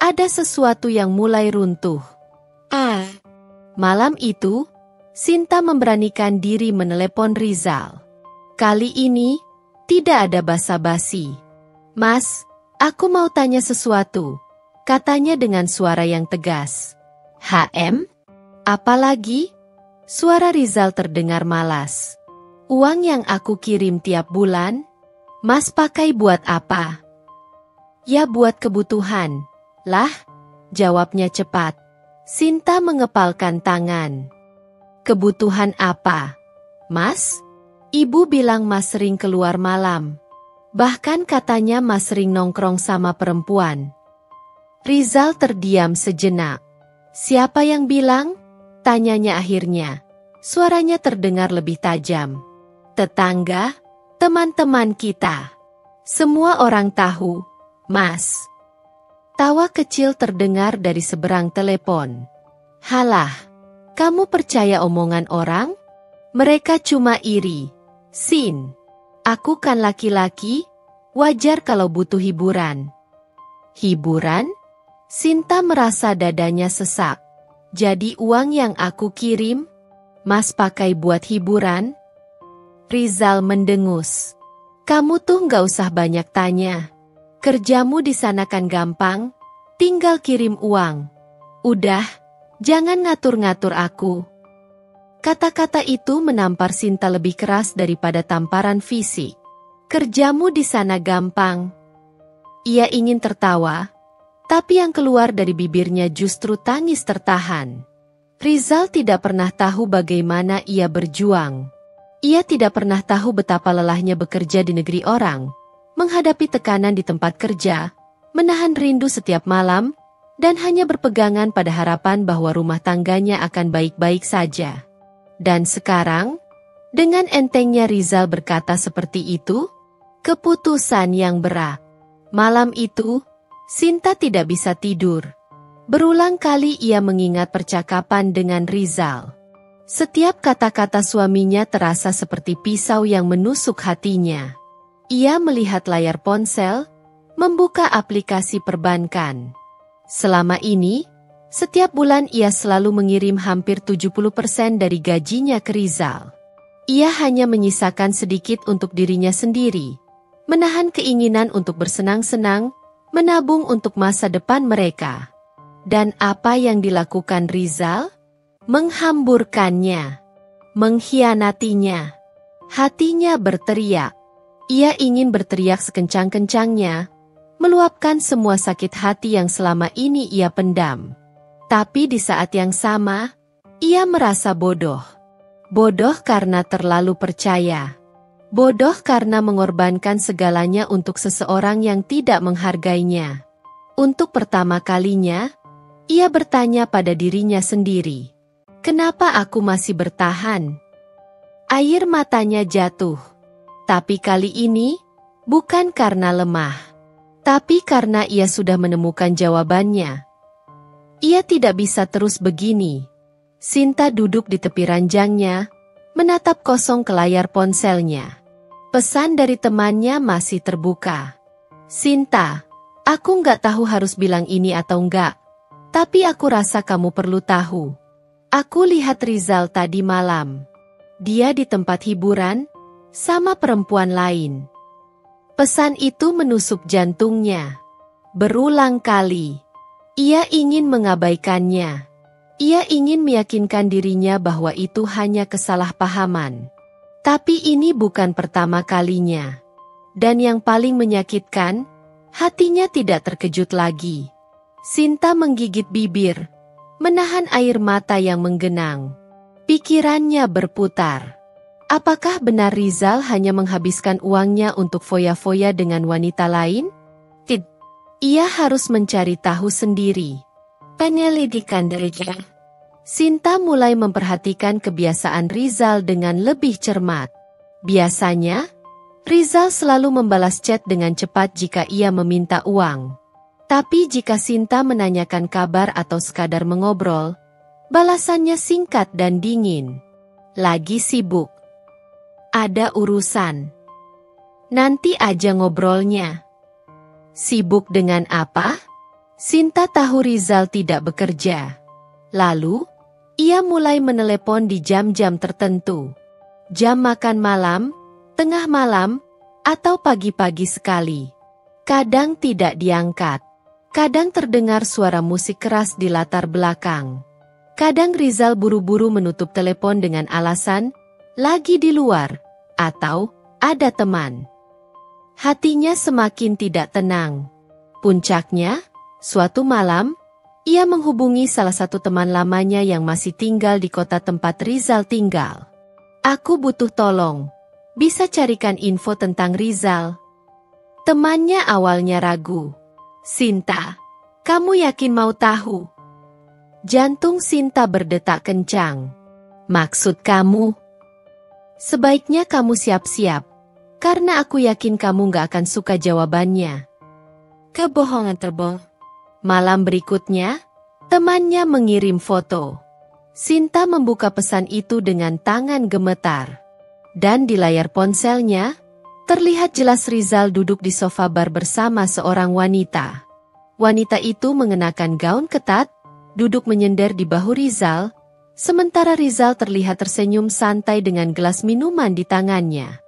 ada sesuatu yang mulai runtuh. Malam itu, Sinta memberanikan diri menelepon Rizal. Kali ini, tidak ada basa-basi. Mas, aku mau tanya sesuatu, katanya dengan suara yang tegas. Apalagi? Suara Rizal terdengar malas. Uang yang aku kirim tiap bulan, Mas pakai buat apa? Ya buat kebutuhan. Lah, jawabnya cepat. Sinta mengepalkan tangan. Kebutuhan apa? Mas? Ibu bilang Mas sering keluar malam. Bahkan katanya Mas sering nongkrong sama perempuan. Rizal terdiam sejenak. Siapa yang bilang? Tanyanya akhirnya. Suaranya terdengar lebih tajam. Tetangga, teman-teman kita. Semua orang tahu, Mas. Tawa kecil terdengar dari seberang telepon. Halah. Kamu percaya omongan orang? Mereka cuma iri. Sin, aku kan laki-laki, wajar kalau butuh hiburan. Hiburan? Sinta merasa dadanya sesak. Jadi uang yang aku kirim, Mas pakai buat hiburan? Rizal mendengus. Kamu tuh nggak usah banyak tanya. Kerjamu di sana kan gampang, tinggal kirim uang. Udah. Jangan ngatur-ngatur aku. Kata-kata itu menampar Sinta lebih keras daripada tamparan fisik. Kerjamu di sana gampang. Ia ingin tertawa, tapi yang keluar dari bibirnya justru tangis tertahan. Rizal tidak pernah tahu bagaimana ia berjuang. Ia tidak pernah tahu betapa lelahnya bekerja di negeri orang, menghadapi tekanan di tempat kerja, menahan rindu setiap malam, dan hanya berpegangan pada harapan bahwa rumah tangganya akan baik-baik saja. Dan sekarang, dengan entengnya Rizal berkata seperti itu, keputusan yang berat. Malam itu, Sinta tidak bisa tidur. Berulang kali ia mengingat percakapan dengan Rizal. Setiap kata-kata suaminya terasa seperti pisau yang menusuk hatinya. Ia melihat layar ponsel, membuka aplikasi perbankan. Selama ini, setiap bulan ia selalu mengirim hampir 70% dari gajinya ke Rizal. Ia hanya menyisakan sedikit untuk dirinya sendiri, menahan keinginan untuk bersenang-senang, menabung untuk masa depan mereka. Dan apa yang dilakukan Rizal? Menghamburkannya, mengkhianatinya. Hatinya berteriak. Ia ingin berteriak sekencang-kencangnya, meluapkan semua sakit hati yang selama ini ia pendam. Tapi di saat yang sama, ia merasa bodoh. Bodoh karena terlalu percaya. Bodoh karena mengorbankan segalanya untuk seseorang yang tidak menghargainya. Untuk pertama kalinya, ia bertanya pada dirinya sendiri. Kenapa aku masih bertahan? Air matanya jatuh. Tapi kali ini, bukan karena lemah. Tapi karena ia sudah menemukan jawabannya. Ia tidak bisa terus begini. Sinta duduk di tepi ranjangnya, menatap kosong ke layar ponselnya. Pesan dari temannya masih terbuka. Sinta, aku nggak tahu harus bilang ini atau enggak, tapi aku rasa kamu perlu tahu. Aku lihat Rizal tadi malam. Dia di tempat hiburan, sama perempuan lain. Pesan itu menusuk jantungnya. Berulang kali, ia ingin mengabaikannya. Ia ingin meyakinkan dirinya bahwa itu hanya kesalahpahaman. Tapi ini bukan pertama kalinya. Dan yang paling menyakitkan, hatinya tidak terkejut lagi. Sinta menggigit bibir, menahan air mata yang menggenang. Pikirannya berputar. Apakah benar Rizal hanya menghabiskan uangnya untuk foya-foya dengan wanita lain? Tidak. Ia harus mencari tahu sendiri. Penyelidikan derja. Sinta mulai memperhatikan kebiasaan Rizal dengan lebih cermat. Biasanya, Rizal selalu membalas chat dengan cepat jika ia meminta uang. Tapi jika Sinta menanyakan kabar atau sekadar mengobrol, balasannya singkat dan dingin. Lagi sibuk. Ada urusan. Nanti aja ngobrolnya. Sibuk dengan apa? Sinta tahu Rizal tidak bekerja. Lalu, ia mulai menelepon di jam-jam tertentu. Jam makan malam, tengah malam, atau pagi-pagi sekali. Kadang tidak diangkat. Kadang terdengar suara musik keras di latar belakang. Kadang Rizal buru-buru menutup telepon dengan alasan, lagi di luar, atau ada teman. Hatinya semakin tidak tenang. Puncaknya, suatu malam, ia menghubungi salah satu teman lamanya yang masih tinggal di kota tempat Rizal tinggal. Aku butuh tolong. Bisa carikan info tentang Rizal? Temannya awalnya ragu. Sinta, kamu yakin mau tahu? Jantung Sinta berdetak kencang. Maksud kamu? Sebaiknya kamu siap-siap. Karena aku yakin kamu gak akan suka jawabannya. Kebohongan terbong. Malam berikutnya, temannya mengirim foto. Sinta membuka pesan itu dengan tangan gemetar. Dan di layar ponselnya, terlihat jelas Rizal duduk di sofa bar bersama seorang wanita. Wanita itu mengenakan gaun ketat, duduk menyender di bahu Rizal, sementara Rizal terlihat tersenyum santai dengan gelas minuman di tangannya.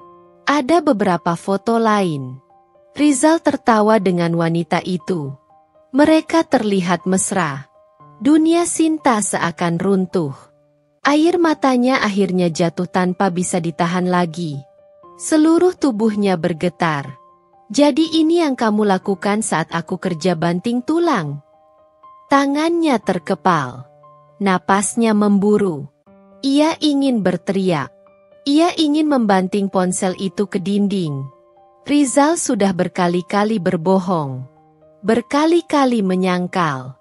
Ada beberapa foto lain. Rizal tertawa dengan wanita itu. Mereka terlihat mesra. Dunia Sinta seakan runtuh. Air matanya akhirnya jatuh tanpa bisa ditahan lagi. Seluruh tubuhnya bergetar. Jadi ini yang kamu lakukan saat aku kerja banting tulang? Tangannya terkepal. Napasnya memburu. Ia ingin berteriak. Ia ingin membanting ponsel itu ke dinding. Rizal sudah berkali-kali berbohong. Berkali-kali menyangkal.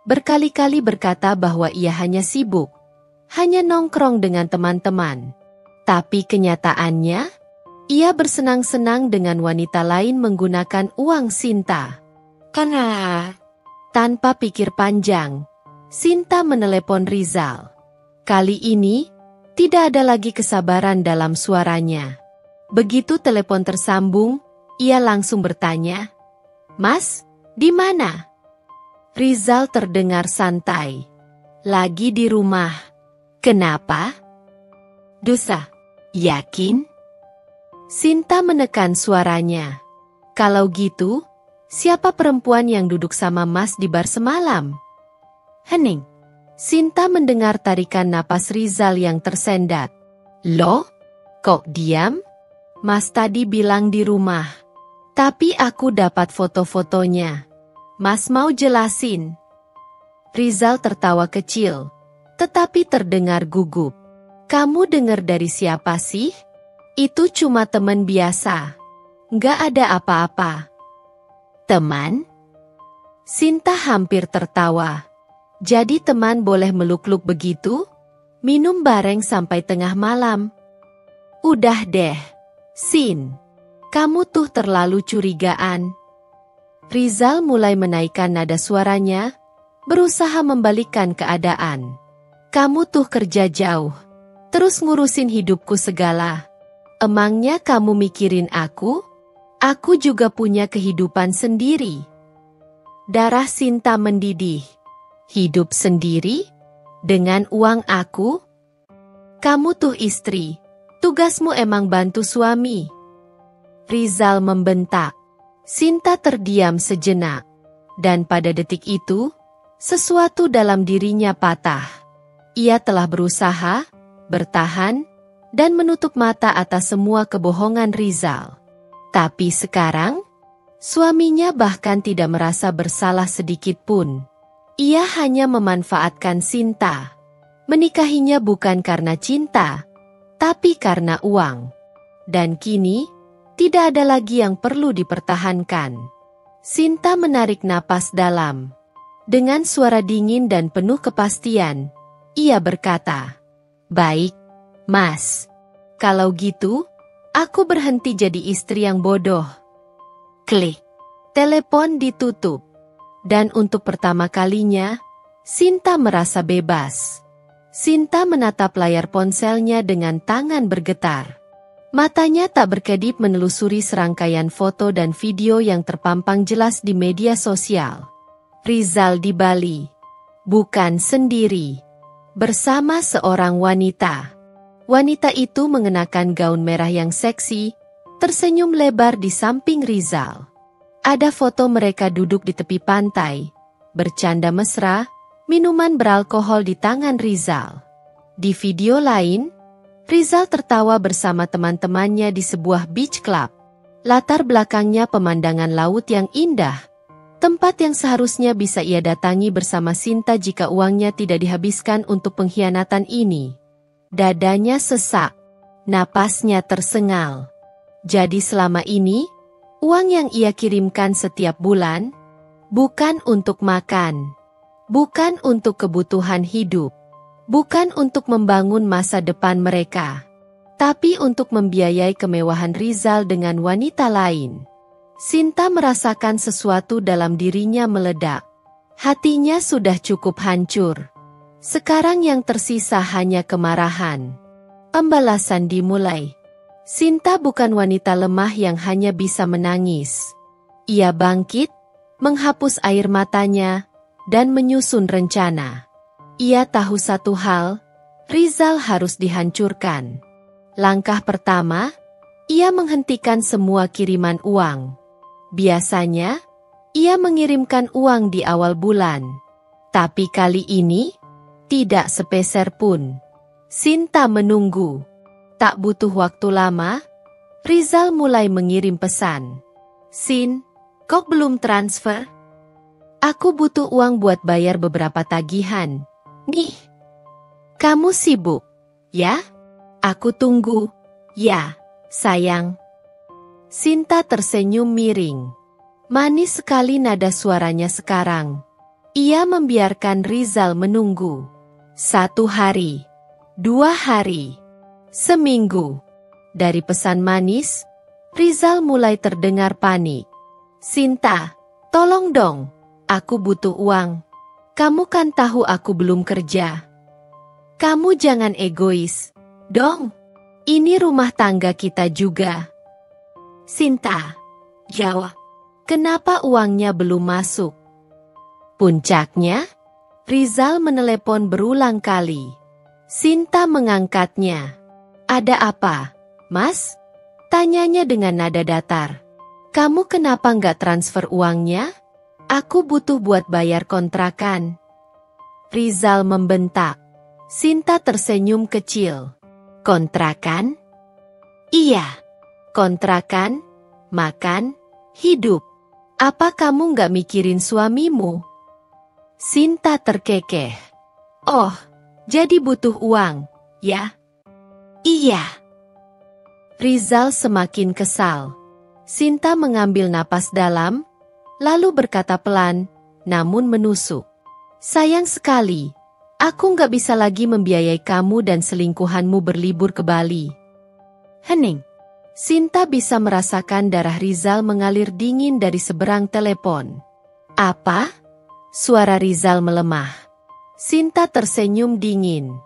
Berkali-kali berkata bahwa ia hanya sibuk. Hanya nongkrong dengan teman-teman. Tapi kenyataannya, ia bersenang-senang dengan wanita lain menggunakan uang Sinta. Karena tanpa pikir panjang, Sinta menelepon Rizal. Kali ini, tidak ada lagi kesabaran dalam suaranya. Begitu telepon tersambung, ia langsung bertanya, "Mas, di mana?" Rizal terdengar santai. "Lagi di rumah." "Kenapa?" "Dosa." "Yakin?" Sinta menekan suaranya. "Kalau gitu, siapa perempuan yang duduk sama Mas di bar semalam?" Hening. Sinta mendengar tarikan napas Rizal yang tersendat. "Loh? Kok diam? Mas tadi bilang di rumah. Tapi aku dapat foto-fotonya. Mas mau jelasin?" Rizal tertawa kecil, tetapi terdengar gugup. "Kamu dengar dari siapa sih? Itu cuma teman biasa. Nggak ada apa-apa." "Teman?" Sinta hampir tertawa. "Jadi teman boleh meluk-luk begitu? Minum bareng sampai tengah malam?" "Udah deh, Sin. Kamu tuh terlalu curigaan." Rizal mulai menaikkan nada suaranya, berusaha membalikkan keadaan. "Kamu tuh kerja jauh. Terus ngurusin hidupku segala. Emangnya kamu mikirin aku? Aku juga punya kehidupan sendiri. Darah Sinta mendidih. Hidup sendiri? Dengan uang aku? Kamu tuh istri. Tugasmu emang bantu suami. Rizal membentak. Sinta terdiam sejenak. Dan pada detik itu, sesuatu dalam dirinya patah. Ia telah berusaha, bertahan, dan menutup mata atas semua kebohongan Rizal. Tapi sekarang, suaminya bahkan tidak merasa bersalah sedikit pun. Ia hanya memanfaatkan Sinta. Menikahinya bukan karena cinta, tapi karena uang. Dan kini, tidak ada lagi yang perlu dipertahankan. Sinta menarik napas dalam. Dengan suara dingin dan penuh kepastian, ia berkata, "Baik, Mas. Kalau gitu, aku berhenti jadi istri yang bodoh." Klik. Telepon ditutup. Dan untuk pertama kalinya, Sinta merasa bebas. Sinta menatap layar ponselnya dengan tangan bergetar. Matanya tak berkedip menelusuri serangkaian foto dan video yang terpampang jelas di media sosial. Rizal di Bali. Bukan sendiri. Bersama seorang wanita. Wanita itu mengenakan gaun merah yang seksi, tersenyum lebar di samping Rizal. Ada foto mereka duduk di tepi pantai, bercanda mesra, minuman beralkohol di tangan Rizal. Di video lain, Rizal tertawa bersama teman-temannya di sebuah beach club. Latar belakangnya pemandangan laut yang indah, tempat yang seharusnya bisa ia datangi bersama Sinta jika uangnya tidak dihabiskan untuk pengkhianatan ini. Dadanya sesak, napasnya tersengal. Jadi selama ini, uang yang ia kirimkan setiap bulan, bukan untuk makan, bukan untuk kebutuhan hidup, bukan untuk membangun masa depan mereka, tapi untuk membiayai kemewahan Rizal dengan wanita lain. Sinta merasakan sesuatu dalam dirinya meledak. Hatinya sudah cukup hancur. Sekarang yang tersisa hanya kemarahan. Pembalasan dimulai. Sinta bukan wanita lemah yang hanya bisa menangis. Ia bangkit, menghapus air matanya, dan menyusun rencana. Ia tahu satu hal, Rizal harus dihancurkan. Langkah pertama, ia menghentikan semua kiriman uang. Biasanya, ia mengirimkan uang di awal bulan. Tapi kali ini, tidak sepeser pun. Sinta menunggu. Tak butuh waktu lama, Rizal mulai mengirim pesan. "Sin, kok belum transfer? Aku butuh uang buat bayar beberapa tagihan. Nih, kamu sibuk, ya? Aku tunggu, ya, sayang." Sinta tersenyum miring. Manis sekali nada suaranya sekarang. Ia membiarkan Rizal menunggu. 1 hari, 2 hari, seminggu. Dari pesan manis, Rizal mulai terdengar panik. "Sinta, tolong dong, aku butuh uang. Kamu kan tahu aku belum kerja. Kamu jangan egois, dong. Ini rumah tangga kita juga." "Sinta, jawab. Kenapa uangnya belum masuk?" Puncaknya, Rizal menelepon berulang kali. Sinta mengangkatnya. "Ada apa, Mas?" Tanyanya dengan nada datar. "Kamu kenapa nggak transfer uangnya? Aku butuh buat bayar kontrakan." Rizal membentak. Sinta tersenyum kecil. "Kontrakan?" "Iya, kontrakan, makan, hidup. Apa kamu nggak mikirin suamimu?" Sinta terkekeh. "Oh, jadi butuh uang, ya?" "Iya." Rizal semakin kesal. Sinta mengambil napas dalam, lalu berkata pelan, namun menusuk. "Sayang sekali, aku nggak bisa lagi membiayai kamu dan selingkuhanmu berlibur ke Bali." Hening. Sinta bisa merasakan darah Rizal mengalir dingin dari seberang telepon. "Apa?" Suara Rizal melemah. Sinta tersenyum dingin.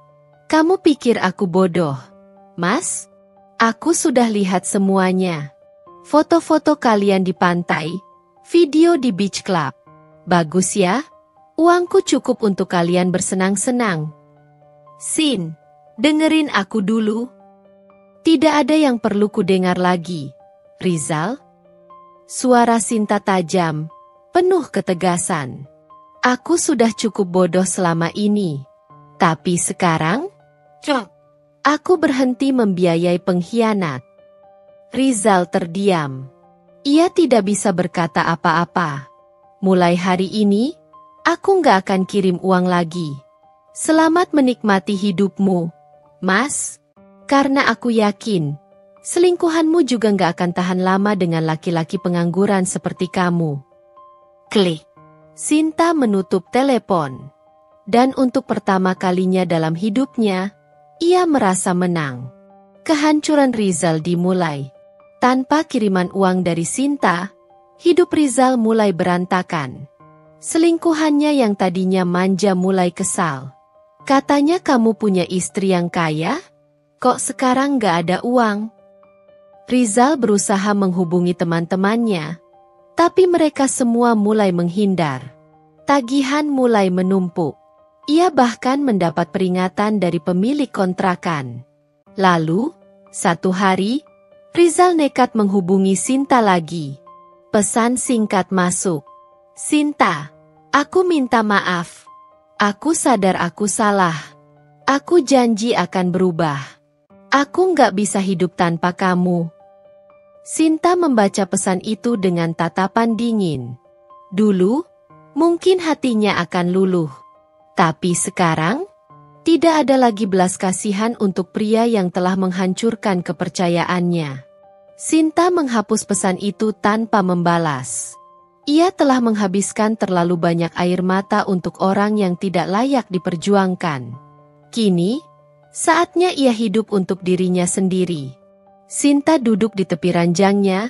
Kamu pikir aku bodoh, Mas? Aku sudah lihat semuanya. Foto-foto kalian di pantai, video di beach club. Bagus ya? Uangku cukup untuk kalian bersenang-senang. Sin, dengerin aku dulu. Tidak ada yang perlu kudengar lagi, Rizal. Suara Sinta tajam, penuh ketegasan. Aku sudah cukup bodoh selama ini. Tapi sekarang, aku berhenti membiayai pengkhianat. Rizal terdiam. Ia tidak bisa berkata apa-apa. Mulai hari ini, aku nggak akan kirim uang lagi. Selamat menikmati hidupmu, Mas. Karena aku yakin, selingkuhanmu juga nggak akan tahan lama dengan laki-laki pengangguran seperti kamu. Klik. Sinta menutup telepon. Dan untuk pertama kalinya dalam hidupnya, ia merasa menang. Kehancuran Rizal dimulai. Tanpa kiriman uang dari Sinta, hidup Rizal mulai berantakan. Selingkuhannya yang tadinya manja mulai kesal. Katanya kamu punya istri yang kaya? Kok sekarang gak ada uang? Rizal berusaha menghubungi teman-temannya, tapi mereka semua mulai menghindar. Tagihan mulai menumpuk. Ia bahkan mendapat peringatan dari pemilik kontrakan. Lalu, satu hari, Rizal nekat menghubungi Sinta lagi. Pesan singkat masuk. Sinta, aku minta maaf. Aku sadar aku salah. Aku janji akan berubah. Aku nggak bisa hidup tanpa kamu. Sinta membaca pesan itu dengan tatapan dingin. Dulu, mungkin hatinya akan luluh. Tapi sekarang, tidak ada lagi belas kasihan untuk pria yang telah menghancurkan kepercayaannya. Sinta menghapus pesan itu tanpa membalas. Ia telah menghabiskan terlalu banyak air mata untuk orang yang tidak layak diperjuangkan. Kini, saatnya ia hidup untuk dirinya sendiri. Sinta duduk di tepi ranjangnya,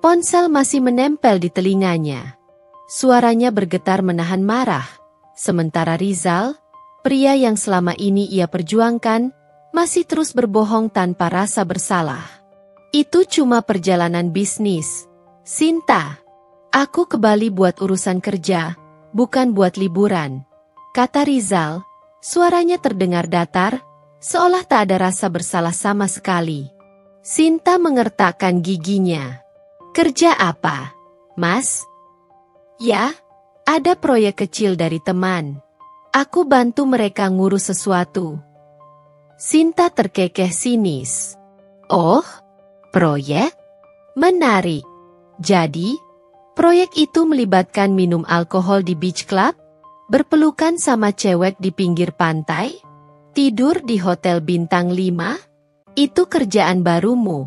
ponsel masih menempel di telinganya. Suaranya bergetar menahan marah, sementara Rizal, pria yang selama ini ia perjuangkan, masih terus berbohong tanpa rasa bersalah. Itu cuma perjalanan bisnis, Sinta. Aku ke Bali buat urusan kerja, bukan buat liburan, kata Rizal. Suaranya terdengar datar, seolah tak ada rasa bersalah sama sekali. Sinta mengertakkan giginya. Kerja apa, Mas? Ya, ada proyek kecil dari teman. Aku bantu mereka ngurus sesuatu. Sinta terkekeh sinis. Oh, proyek? Menarik. Jadi, proyek itu melibatkan minum alkohol di beach club, berpelukan sama cewek di pinggir pantai, tidur di hotel bintang 5? Itu kerjaan barumu,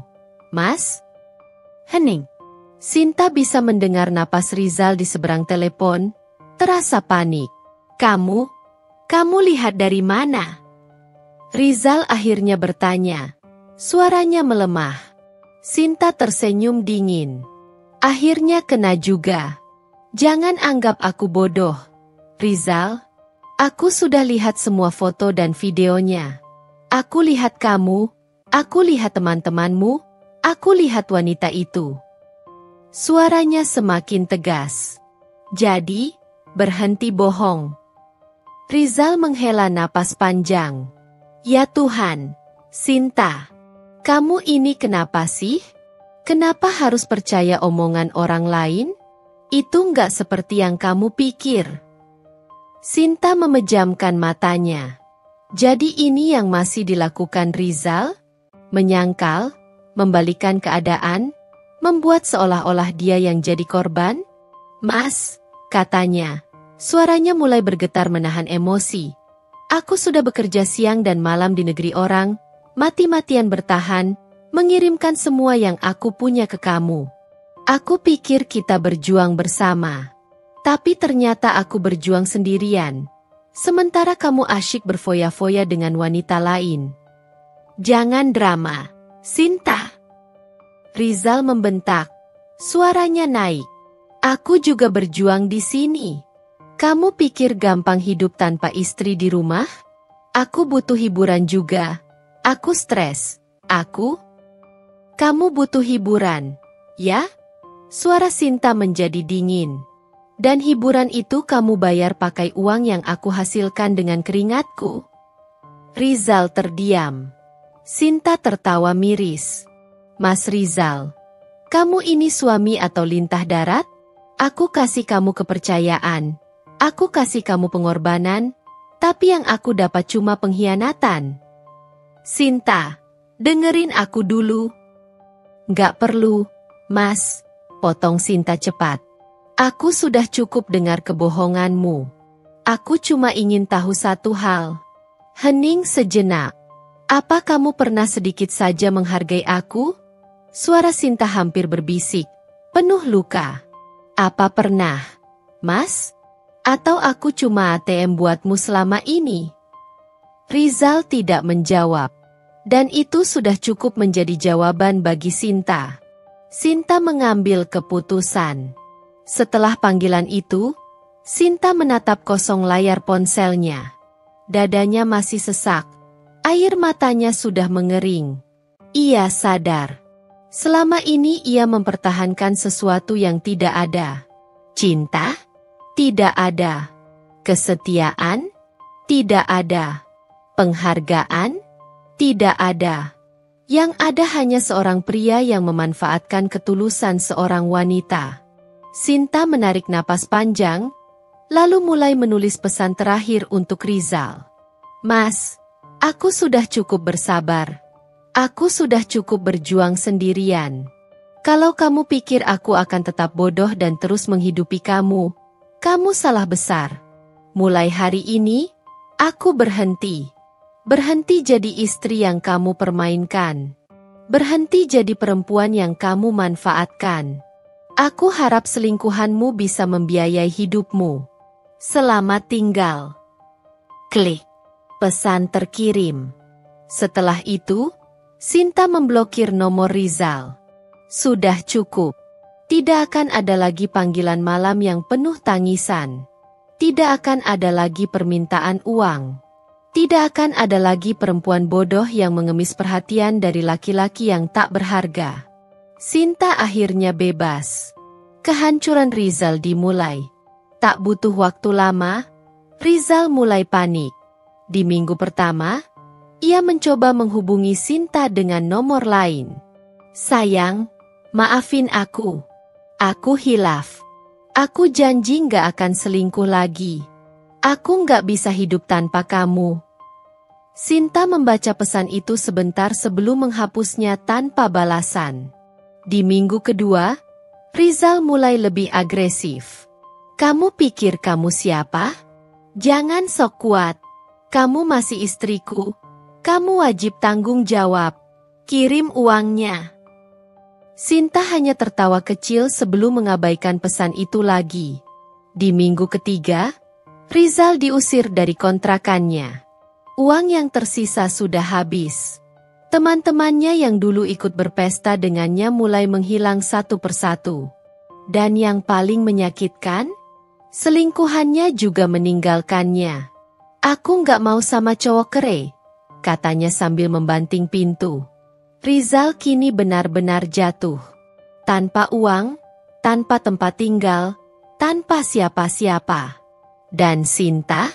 Mas? Hening. Sinta bisa mendengar napas Rizal di seberang telepon, terasa panik. Kamu lihat dari mana? Rizal akhirnya bertanya. Suaranya melemah. Sinta tersenyum dingin. Akhirnya kena juga. Jangan anggap aku bodoh, Rizal. Aku sudah lihat semua foto dan videonya. Aku lihat kamu, aku lihat teman-temanmu, aku lihat wanita itu. Suaranya semakin tegas. Jadi, berhenti bohong. Rizal menghela napas panjang. Ya Tuhan, Sinta, kamu ini kenapa sih? Kenapa harus percaya omongan orang lain? Itu nggak seperti yang kamu pikir. Sinta memejamkan matanya. Jadi ini yang masih dilakukan Rizal? Menyangkal, membalikan keadaan, membuat seolah-olah dia yang jadi korban? Mas, katanya. Suaranya mulai bergetar menahan emosi. Aku sudah bekerja siang dan malam di negeri orang, mati-matian bertahan, mengirimkan semua yang aku punya ke kamu. Aku pikir kita berjuang bersama. Tapi ternyata aku berjuang sendirian. Sementara kamu asyik berfoya-foya dengan wanita lain. Jangan drama, Sinta. Rizal membentak. Suaranya naik. Aku juga berjuang di sini. Kamu pikir gampang hidup tanpa istri di rumah? Aku butuh hiburan juga. Aku stres. Kamu butuh hiburan, ya? Suara Sinta menjadi dingin. Dan hiburan itu kamu bayar pakai uang yang aku hasilkan dengan keringatku. Rizal terdiam. Sinta tertawa miris. Mas Rizal, kamu ini suami atau lintah darat? Aku kasih kamu kepercayaan. Aku kasih kamu pengorbanan. Tapi yang aku dapat cuma pengkhianatan. Sinta, dengerin aku dulu. Nggak perlu, Mas. Potong Sinta cepat. Aku sudah cukup dengar kebohonganmu. Aku cuma ingin tahu satu hal. Hening sejenak. Apa kamu pernah sedikit saja menghargai aku? Suara Sinta hampir berbisik, penuh luka. Apa pernah, Mas? Atau aku cuma ATM buatmu selama ini? Rizal tidak menjawab. Dan itu sudah cukup menjadi jawaban bagi Sinta. Sinta mengambil keputusan. Setelah panggilan itu, Sinta menatap kosong layar ponselnya. Dadanya masih sesak. Air matanya sudah mengering. Ia sadar. Selama ini ia mempertahankan sesuatu yang tidak ada. Cinta? Tidak ada. Kesetiaan? Tidak ada. Penghargaan? Tidak ada. Yang ada hanya seorang pria yang memanfaatkan ketulusan seorang wanita. Sinta menarik napas panjang, lalu mulai menulis pesan terakhir untuk Rizal. Mas, aku sudah cukup bersabar. Aku sudah cukup berjuang sendirian. Kalau kamu pikir aku akan tetap bodoh dan terus menghidupi kamu, kamu salah besar. Mulai hari ini, aku berhenti. Berhenti jadi istri yang kamu permainkan. Berhenti jadi perempuan yang kamu manfaatkan. Aku harap selingkuhanmu bisa membiayai hidupmu. Selamat tinggal. Klik. Pesan terkirim. Setelah itu, Sinta memblokir nomor Rizal. Sudah cukup. Tidak akan ada lagi panggilan malam yang penuh tangisan. Tidak akan ada lagi permintaan uang. Tidak akan ada lagi perempuan bodoh yang mengemis perhatian dari laki-laki yang tak berharga. Sinta akhirnya bebas. Kehancuran Rizal dimulai. Tak butuh waktu lama, Rizal mulai panik. Di minggu pertama, ia mencoba menghubungi Sinta dengan nomor lain. Sayang, maafin aku. Aku hilaf. Aku janji nggak akan selingkuh lagi. Aku nggak bisa hidup tanpa kamu. Sinta membaca pesan itu sebentar sebelum menghapusnya tanpa balasan. Di minggu kedua, Rizal mulai lebih agresif. Kamu pikir kamu siapa? Jangan sok kuat. Kamu masih istriku. Kamu wajib tanggung jawab. Kirim uangnya. Sinta hanya tertawa kecil sebelum mengabaikan pesan itu lagi. Di minggu ketiga, Rizal diusir dari kontrakannya. Uang yang tersisa sudah habis. Teman-temannya yang dulu ikut berpesta dengannya mulai menghilang satu persatu. Dan yang paling menyakitkan, selingkuhannya juga meninggalkannya. Aku nggak mau sama cowok kere, katanya sambil membanting pintu. Rizal kini benar-benar jatuh. Tanpa uang, tanpa tempat tinggal, tanpa siapa-siapa. Dan Sinta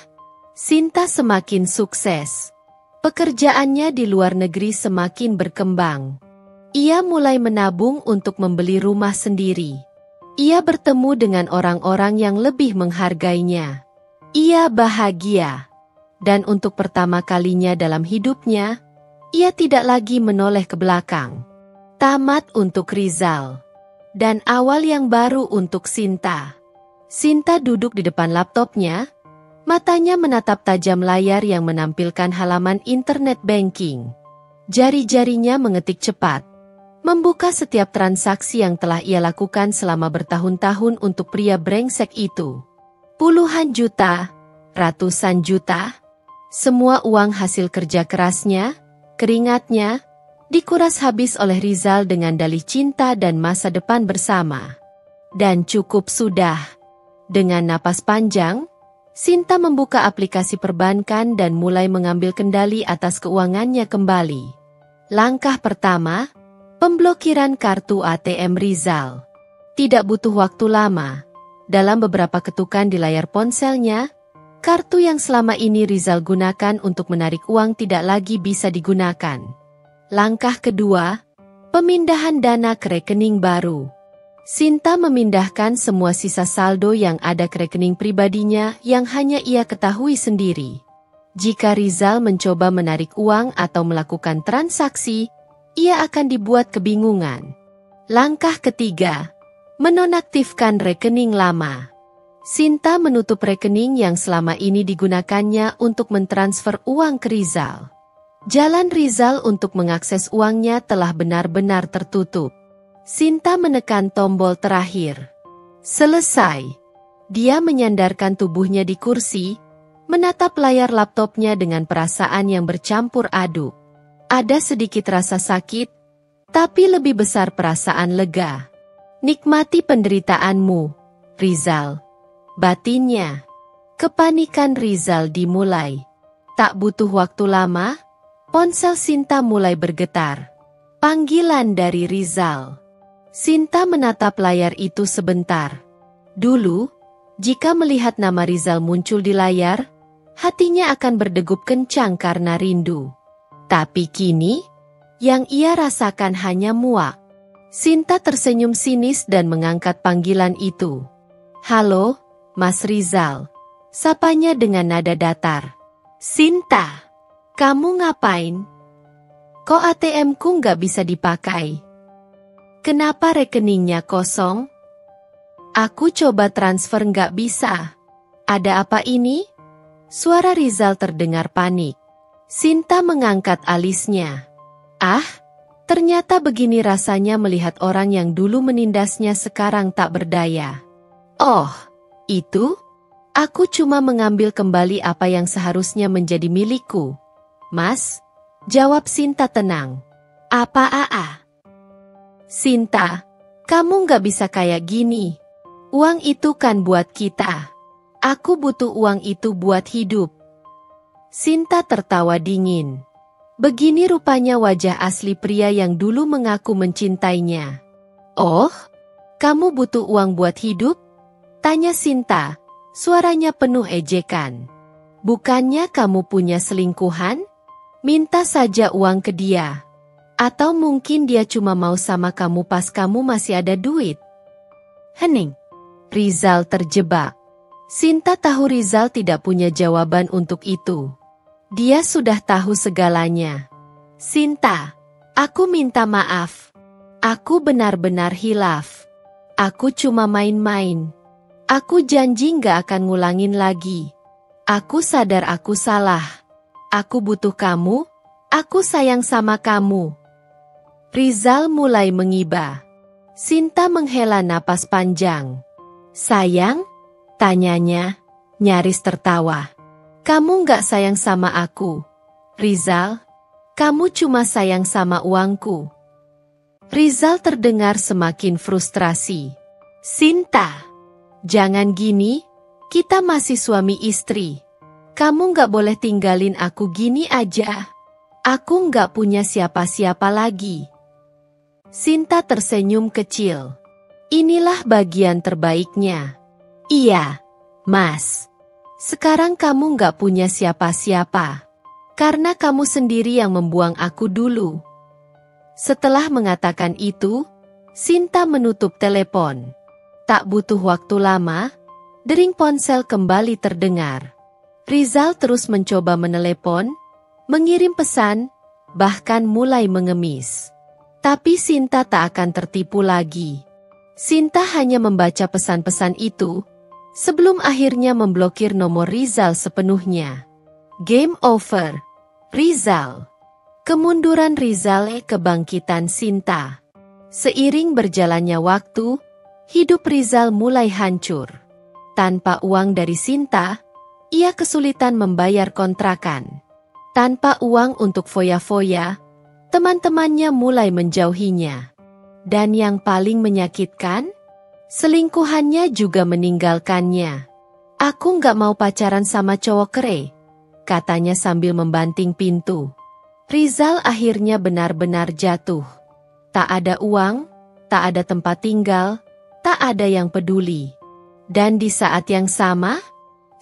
semakin sukses. Pekerjaannya di luar negeri semakin berkembang. Ia mulai menabung untuk membeli rumah sendiri. Ia bertemu dengan orang-orang yang lebih menghargainya. Ia bahagia. Dan untuk pertama kalinya dalam hidupnya, ia tidak lagi menoleh ke belakang. Tamat untuk Rizal. Dan awal yang baru untuk Sinta. Sinta duduk di depan laptopnya. Matanya menatap tajam layar yang menampilkan halaman internet banking. Jari-jarinya mengetik cepat. Membuka setiap transaksi yang telah ia lakukan selama bertahun-tahun untuk pria brengsek itu. Puluhan juta, ratusan juta. Semua uang hasil kerja kerasnya, keringatnya, dikuras habis oleh Rizal dengan dalih cinta dan masa depan bersama. Dan cukup sudah. Dengan napas panjang, Sinta membuka aplikasi perbankan dan mulai mengambil kendali atas keuangannya kembali. Langkah pertama, pemblokiran kartu ATM Rizal. Tidak butuh waktu lama. Dalam beberapa ketukan di layar ponselnya, kartu yang selama ini Rizal gunakan untuk menarik uang tidak lagi bisa digunakan. Langkah kedua, pemindahan dana ke rekening baru. Sinta memindahkan semua sisa saldo yang ada ke rekening pribadinya yang hanya ia ketahui sendiri. Jika Rizal mencoba menarik uang atau melakukan transaksi, ia akan dibuat kebingungan. Langkah ketiga, menonaktifkan rekening lama. Sinta menutup rekening yang selama ini digunakannya untuk mentransfer uang ke Rizal. Jalan Rizal untuk mengakses uangnya telah benar-benar tertutup. Sinta menekan tombol terakhir. Selesai. Dia menyandarkan tubuhnya di kursi, menatap layar laptopnya dengan perasaan yang bercampur aduk. Ada sedikit rasa sakit, tapi lebih besar perasaan lega. Nikmati penderitaanmu, Rizal. Batinnya. Kepanikan Rizal dimulai. Tak butuh waktu lama, ponsel Sinta mulai bergetar. Panggilan dari Rizal. Sinta menatap layar itu sebentar. Dulu, jika melihat nama Rizal muncul di layar, hatinya akan berdegup kencang karena rindu. Tapi kini, yang ia rasakan hanya muak. Sinta tersenyum sinis dan mengangkat panggilan itu. "Halo, Mas Rizal," sapanya dengan nada datar. "Sinta, kamu ngapain? Kok ATM-ku nggak bisa dipakai? Kenapa rekeningnya kosong? Aku coba transfer nggak bisa. Ada apa ini?" Suara Rizal terdengar panik. Sinta mengangkat alisnya. Ah, ternyata begini rasanya melihat orang yang dulu menindasnya sekarang tak berdaya. "Oh, itu? Aku cuma mengambil kembali apa yang seharusnya menjadi milikku, Mas," jawab Sinta tenang. "Apa? Sinta, kamu nggak bisa kayak gini. Uang itu kan buat kita. Aku butuh uang itu buat hidup." Sinta tertawa dingin. Begini rupanya wajah asli pria yang dulu mengaku mencintainya. "Oh, kamu butuh uang buat hidup?" tanya Sinta, suaranya penuh ejekan. "Bukannya kamu punya selingkuhan? Minta saja uang ke dia. Atau mungkin dia cuma mau sama kamu pas kamu masih ada duit?" Hening. Rizal terjebak. Sinta tahu Rizal tidak punya jawaban untuk itu. Dia sudah tahu segalanya. "Sinta, aku minta maaf. Aku benar-benar hilaf. Aku cuma main-main. Aku janji nggak akan ngulangin lagi. Aku sadar aku salah. Aku butuh kamu. Aku sayang sama kamu." Rizal mulai mengiba. Sinta menghela napas panjang. "Sayang?" tanyanya, nyaris tertawa. "Kamu nggak sayang sama aku, Rizal. Kamu cuma sayang sama uangku." Rizal terdengar semakin frustrasi. "Sinta, jangan gini, kita masih suami istri. Kamu nggak boleh tinggalin aku gini aja. Aku nggak punya siapa-siapa lagi." Sinta tersenyum kecil. "Inilah bagian terbaiknya." "Iya, Mas. Sekarang kamu nggak punya siapa-siapa. Karena kamu sendiri yang membuang aku dulu." Setelah mengatakan itu, Sinta menutup telepon. Tak butuh waktu lama, dering ponsel kembali terdengar. Rizal terus mencoba menelepon, mengirim pesan, bahkan mulai mengemis. Tapi Sinta tak akan tertipu lagi. Sinta hanya membaca pesan-pesan itu, sebelum akhirnya memblokir nomor Rizal sepenuhnya. Game over. Rizal. Kemunduran Rizal, kebangkitan Sinta. Seiring berjalannya waktu, hidup Rizal mulai hancur. Tanpa uang dari Sinta, ia kesulitan membayar kontrakan. Tanpa uang untuk foya-foya, teman-temannya mulai menjauhinya. Dan yang paling menyakitkan, selingkuhannya juga meninggalkannya. Aku nggak mau pacaran sama cowok kere, katanya sambil membanting pintu. Rizal akhirnya benar-benar jatuh. Tak ada uang, tak ada tempat tinggal, tak ada yang peduli. Dan di saat yang sama,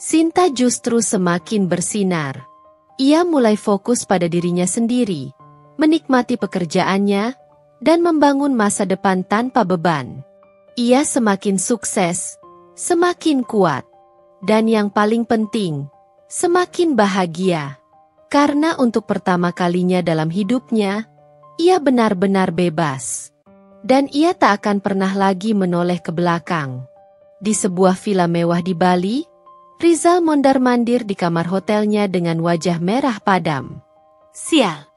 Sinta justru semakin bersinar. Ia mulai fokus pada dirinya sendiri, menikmati pekerjaannya, dan membangun masa depan tanpa beban. Ia semakin sukses, semakin kuat, dan yang paling penting, semakin bahagia. Karena untuk pertama kalinya dalam hidupnya, ia benar-benar bebas. Dan ia tak akan pernah lagi menoleh ke belakang. Di sebuah villa mewah di Bali, Rizal mondar-mandir di kamar hotelnya dengan wajah merah padam. Sial!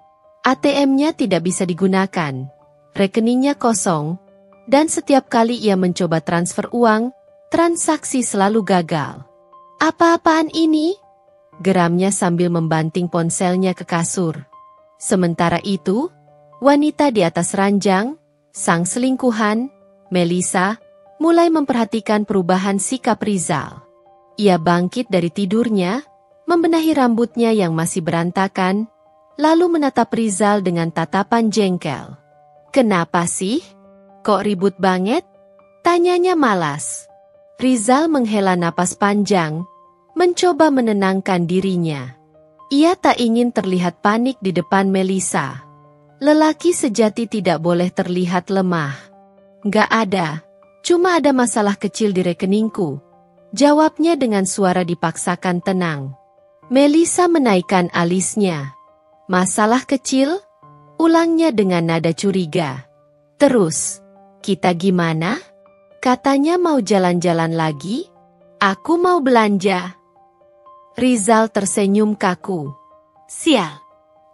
ATM-nya tidak bisa digunakan, rekeningnya kosong, dan setiap kali ia mencoba transfer uang, transaksi selalu gagal. Apa-apaan ini? Geramnya sambil membanting ponselnya ke kasur. Sementara itu, wanita di atas ranjang, sang selingkuhan, Melisa, mulai memperhatikan perubahan sikap Rizal. Ia bangkit dari tidurnya, membenahi rambutnya yang masih berantakan, lalu menatap Rizal dengan tatapan jengkel. Kenapa sih? Kok ribut banget? Tanyanya malas. Rizal menghela napas panjang, mencoba menenangkan dirinya. Ia tak ingin terlihat panik di depan Melisa. Lelaki sejati tidak boleh terlihat lemah. Nggak ada, cuma ada masalah kecil di rekeningku, jawabnya dengan suara dipaksakan tenang. Melisa menaikkan alisnya. Masalah kecil? Ulangnya dengan nada curiga. Terus, kita gimana? Katanya mau jalan-jalan lagi? Aku mau belanja. Rizal tersenyum kaku. Sial.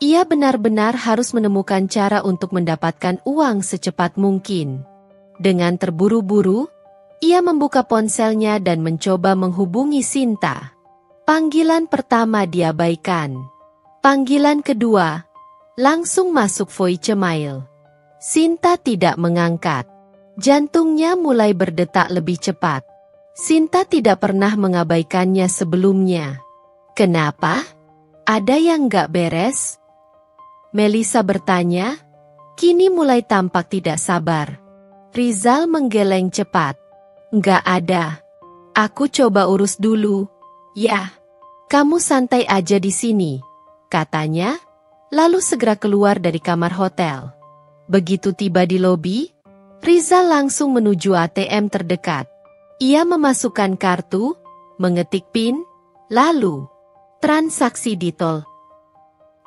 Ia benar-benar harus menemukan cara untuk mendapatkan uang secepat mungkin. Dengan terburu-buru, ia membuka ponselnya dan mencoba menghubungi Sinta. Panggilan pertama diabaikan. Panggilan kedua, langsung masuk voicemail. Sinta tidak mengangkat. Jantungnya mulai berdetak lebih cepat. Sinta tidak pernah mengabaikannya sebelumnya. Kenapa? Ada yang nggak beres? Melisa bertanya, kini mulai tampak tidak sabar. Rizal menggeleng cepat. Nggak ada. Aku coba urus dulu. Ya, kamu santai aja di sini, katanya, lalu segera keluar dari kamar hotel. Begitu tiba di lobi, Rizal langsung menuju ATM terdekat. Ia memasukkan kartu, mengetik PIN, lalu transaksi ditol.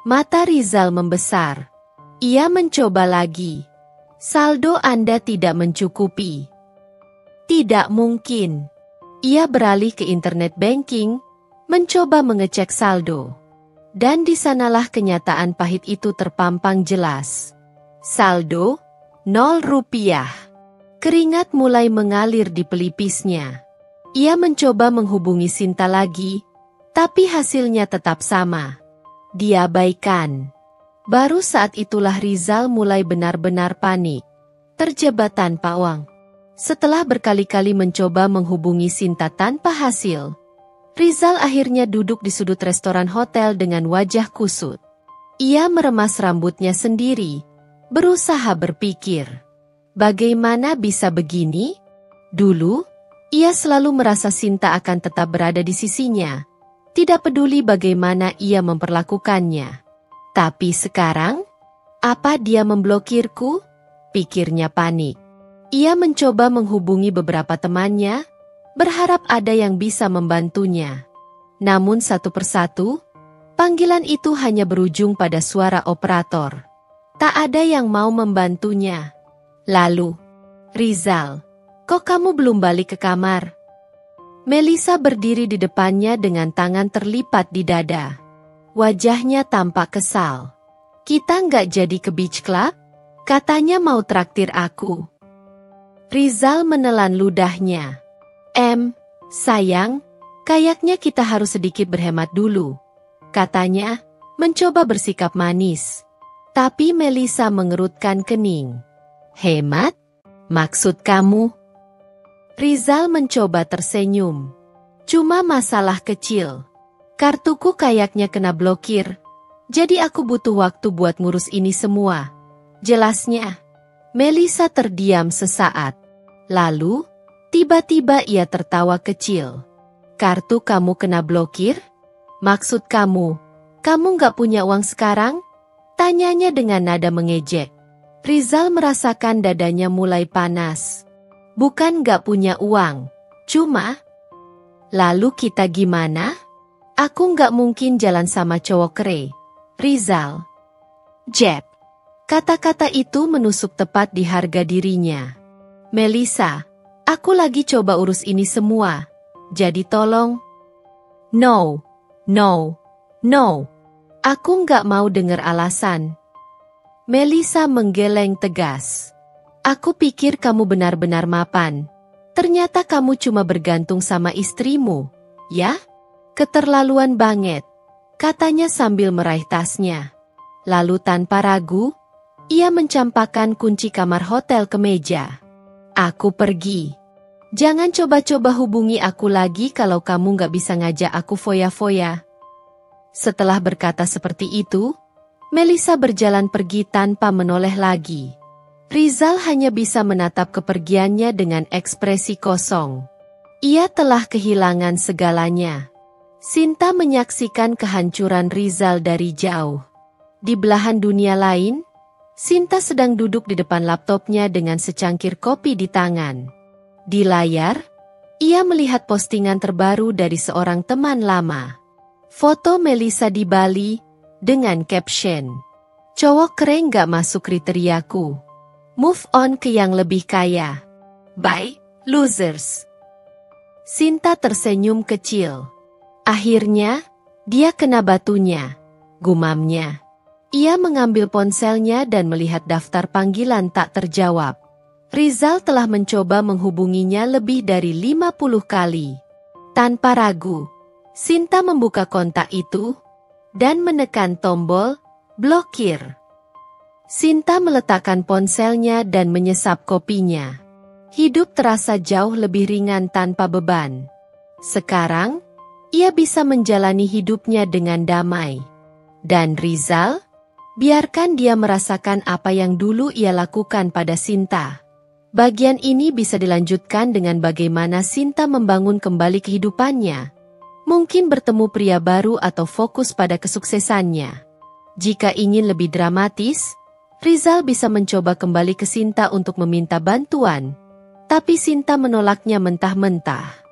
Mata Rizal membesar. Ia mencoba lagi. Saldo Anda tidak mencukupi. Tidak mungkin. Ia beralih ke internet banking, mencoba mengecek saldo. Dan di sanalah kenyataan pahit itu terpampang jelas. Saldo, 0 rupiah. Keringat mulai mengalir di pelipisnya. Ia mencoba menghubungi Sinta lagi, tapi hasilnya tetap sama. Diabaikan. Baru saat itulah Rizal mulai benar-benar panik. Terjebak tanpa uang. Setelah berkali-kali mencoba menghubungi Sinta tanpa hasil, Rizal akhirnya duduk di sudut restoran hotel dengan wajah kusut. Ia meremas rambutnya sendiri, berusaha berpikir. Bagaimana bisa begini? Dulu, ia selalu merasa Sinta akan tetap berada di sisinya, tidak peduli bagaimana ia memperlakukannya. Tapi sekarang, apa dia memblokirku? Pikirnya panik. Ia mencoba menghubungi beberapa temannya, berharap ada yang bisa membantunya. Namun satu persatu, panggilan itu hanya berujung pada suara operator. Tak ada yang mau membantunya. Lalu, Rizal, kok kamu belum balik ke kamar? Melisa berdiri di depannya dengan tangan terlipat di dada. Wajahnya tampak kesal. Kita nggak jadi ke beach club? Katanya mau traktir aku. Rizal menelan ludahnya. Sayang, kayaknya kita harus sedikit berhemat dulu. Katanya, mencoba bersikap manis. Tapi Melisa mengerutkan kening. Hemat? Maksud kamu? Rizal mencoba tersenyum. Cuma masalah kecil. Kartuku kayaknya kena blokir. Jadi aku butuh waktu buat ngurus ini semua. Jelasnya. Melisa terdiam sesaat. Lalu, tiba-tiba ia tertawa kecil. Kartu kamu kena blokir? Maksud kamu nggak punya uang sekarang? Tanyanya dengan nada mengejek. Rizal merasakan dadanya mulai panas. Bukan nggak punya uang, cuma... Lalu kita gimana? Aku nggak mungkin jalan sama cowok kere. Rizal. Jeb. Kata-kata itu menusuk tepat di harga dirinya. Melisa, aku lagi coba urus ini semua. Jadi tolong. No. Aku nggak mau dengar alasan. Melisa menggeleng tegas. Aku pikir kamu benar-benar mapan. Ternyata kamu cuma bergantung sama istrimu, ya? Keterlaluan banget, katanya sambil meraih tasnya. Lalu tanpa ragu, ia mencampakkan kunci kamar hotel ke meja. Aku pergi. Jangan coba-coba hubungi aku lagi kalau kamu nggak bisa ngajak aku foya-foya. Setelah berkata seperti itu, Melisa berjalan pergi tanpa menoleh lagi. Rizal hanya bisa menatap kepergiannya dengan ekspresi kosong. Ia telah kehilangan segalanya. Sinta menyaksikan kehancuran Rizal dari jauh. Di belahan dunia lain, Sinta sedang duduk di depan laptopnya dengan secangkir kopi di tangan. Di layar, ia melihat postingan terbaru dari seorang teman lama. Foto Melisa di Bali dengan caption, "Cowok keren gak masuk kriteriaku. Move on ke yang lebih kaya. Bye, losers." Sinta tersenyum kecil. Akhirnya, dia kena batunya, gumamnya. Ia mengambil ponselnya dan melihat daftar panggilan tak terjawab. Rizal telah mencoba menghubunginya lebih dari 50 kali. Tanpa ragu, Sinta membuka kontak itu dan menekan tombol blokir. Sinta meletakkan ponselnya dan menyesap kopinya. Hidup terasa jauh lebih ringan tanpa beban. Sekarang, ia bisa menjalani hidupnya dengan damai. Dan Rizal, biarkan dia merasakan apa yang dulu ia lakukan pada Sinta. Bagian ini bisa dilanjutkan dengan bagaimana Sinta membangun kembali kehidupannya. Mungkin bertemu pria baru atau fokus pada kesuksesannya. Jika ingin lebih dramatis, Rizal bisa mencoba kembali ke Sinta untuk meminta bantuan. Tapi Sinta menolaknya mentah-mentah.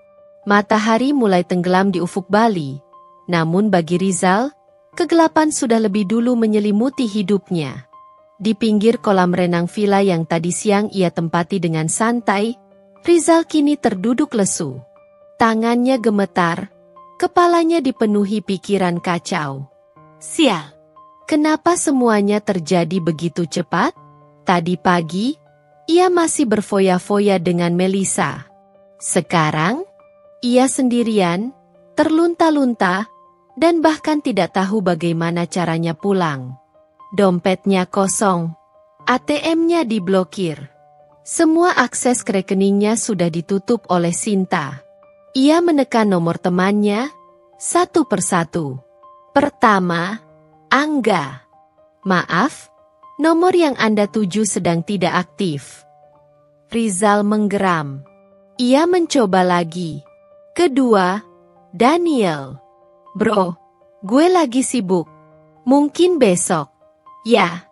Matahari mulai tenggelam di ufuk Bali. Namun bagi Rizal, kegelapan sudah lebih dulu menyelimuti hidupnya. Di pinggir kolam renang villa yang tadi siang ia tempati dengan santai, Rizal kini terduduk lesu. Tangannya gemetar, kepalanya dipenuhi pikiran kacau. Sial! Kenapa semuanya terjadi begitu cepat? Tadi pagi, ia masih berfoya-foya dengan Melisa. Sekarang, ia sendirian, terlunta-lunta, dan bahkan tidak tahu bagaimana caranya pulang. Dompetnya kosong, ATM-nya diblokir. Semua akses ke rekeningnya sudah ditutup oleh Sinta. Ia menekan nomor temannya, satu persatu. Pertama, Angga. Maaf, nomor yang Anda tuju sedang tidak aktif. Rizal menggeram. Ia mencoba lagi. Kedua, Daniel. Bro, gue lagi sibuk. Mungkin besok. Ya.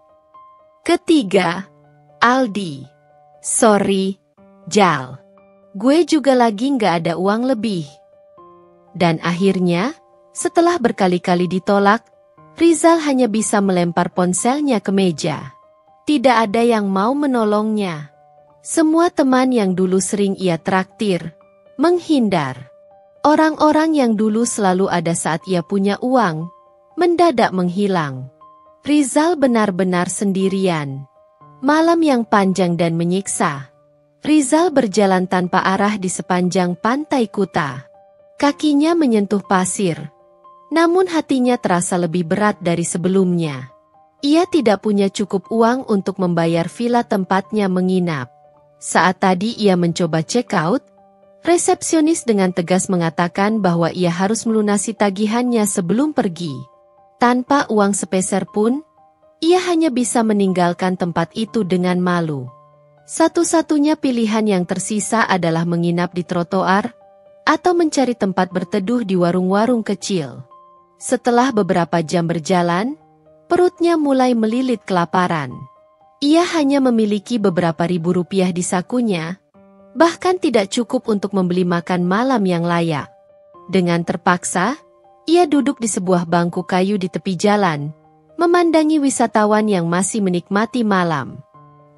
Ketiga, Aldi. Sorry, Jal. Gue juga lagi nggak ada uang lebih. Dan akhirnya, setelah berkali-kali ditolak, Rizal hanya bisa melempar ponselnya ke meja. Tidak ada yang mau menolongnya. Semua teman yang dulu sering ia traktir, menghindar. Orang-orang yang dulu selalu ada saat ia punya uang, mendadak menghilang. Rizal benar-benar sendirian. Malam yang panjang dan menyiksa. Rizal berjalan tanpa arah di sepanjang pantai Kuta. Kakinya menyentuh pasir. Namun hatinya terasa lebih berat dari sebelumnya. Ia tidak punya cukup uang untuk membayar villa tempatnya menginap. Saat tadi ia mencoba check out, Resepsionis dengan tegas mengatakan bahwa ia harus melunasi tagihannya sebelum pergi. Tanpa uang sepeser pun, ia hanya bisa meninggalkan tempat itu dengan malu. Satu-satunya pilihan yang tersisa adalah menginap di trotoar atau mencari tempat berteduh di warung-warung kecil. Setelah beberapa jam berjalan, perutnya mulai melilit kelaparan. Ia hanya memiliki beberapa ribu rupiah di sakunya, bahkan tidak cukup untuk membeli makan malam yang layak. Dengan terpaksa, ia duduk di sebuah bangku kayu di tepi jalan, memandangi wisatawan yang masih menikmati malam.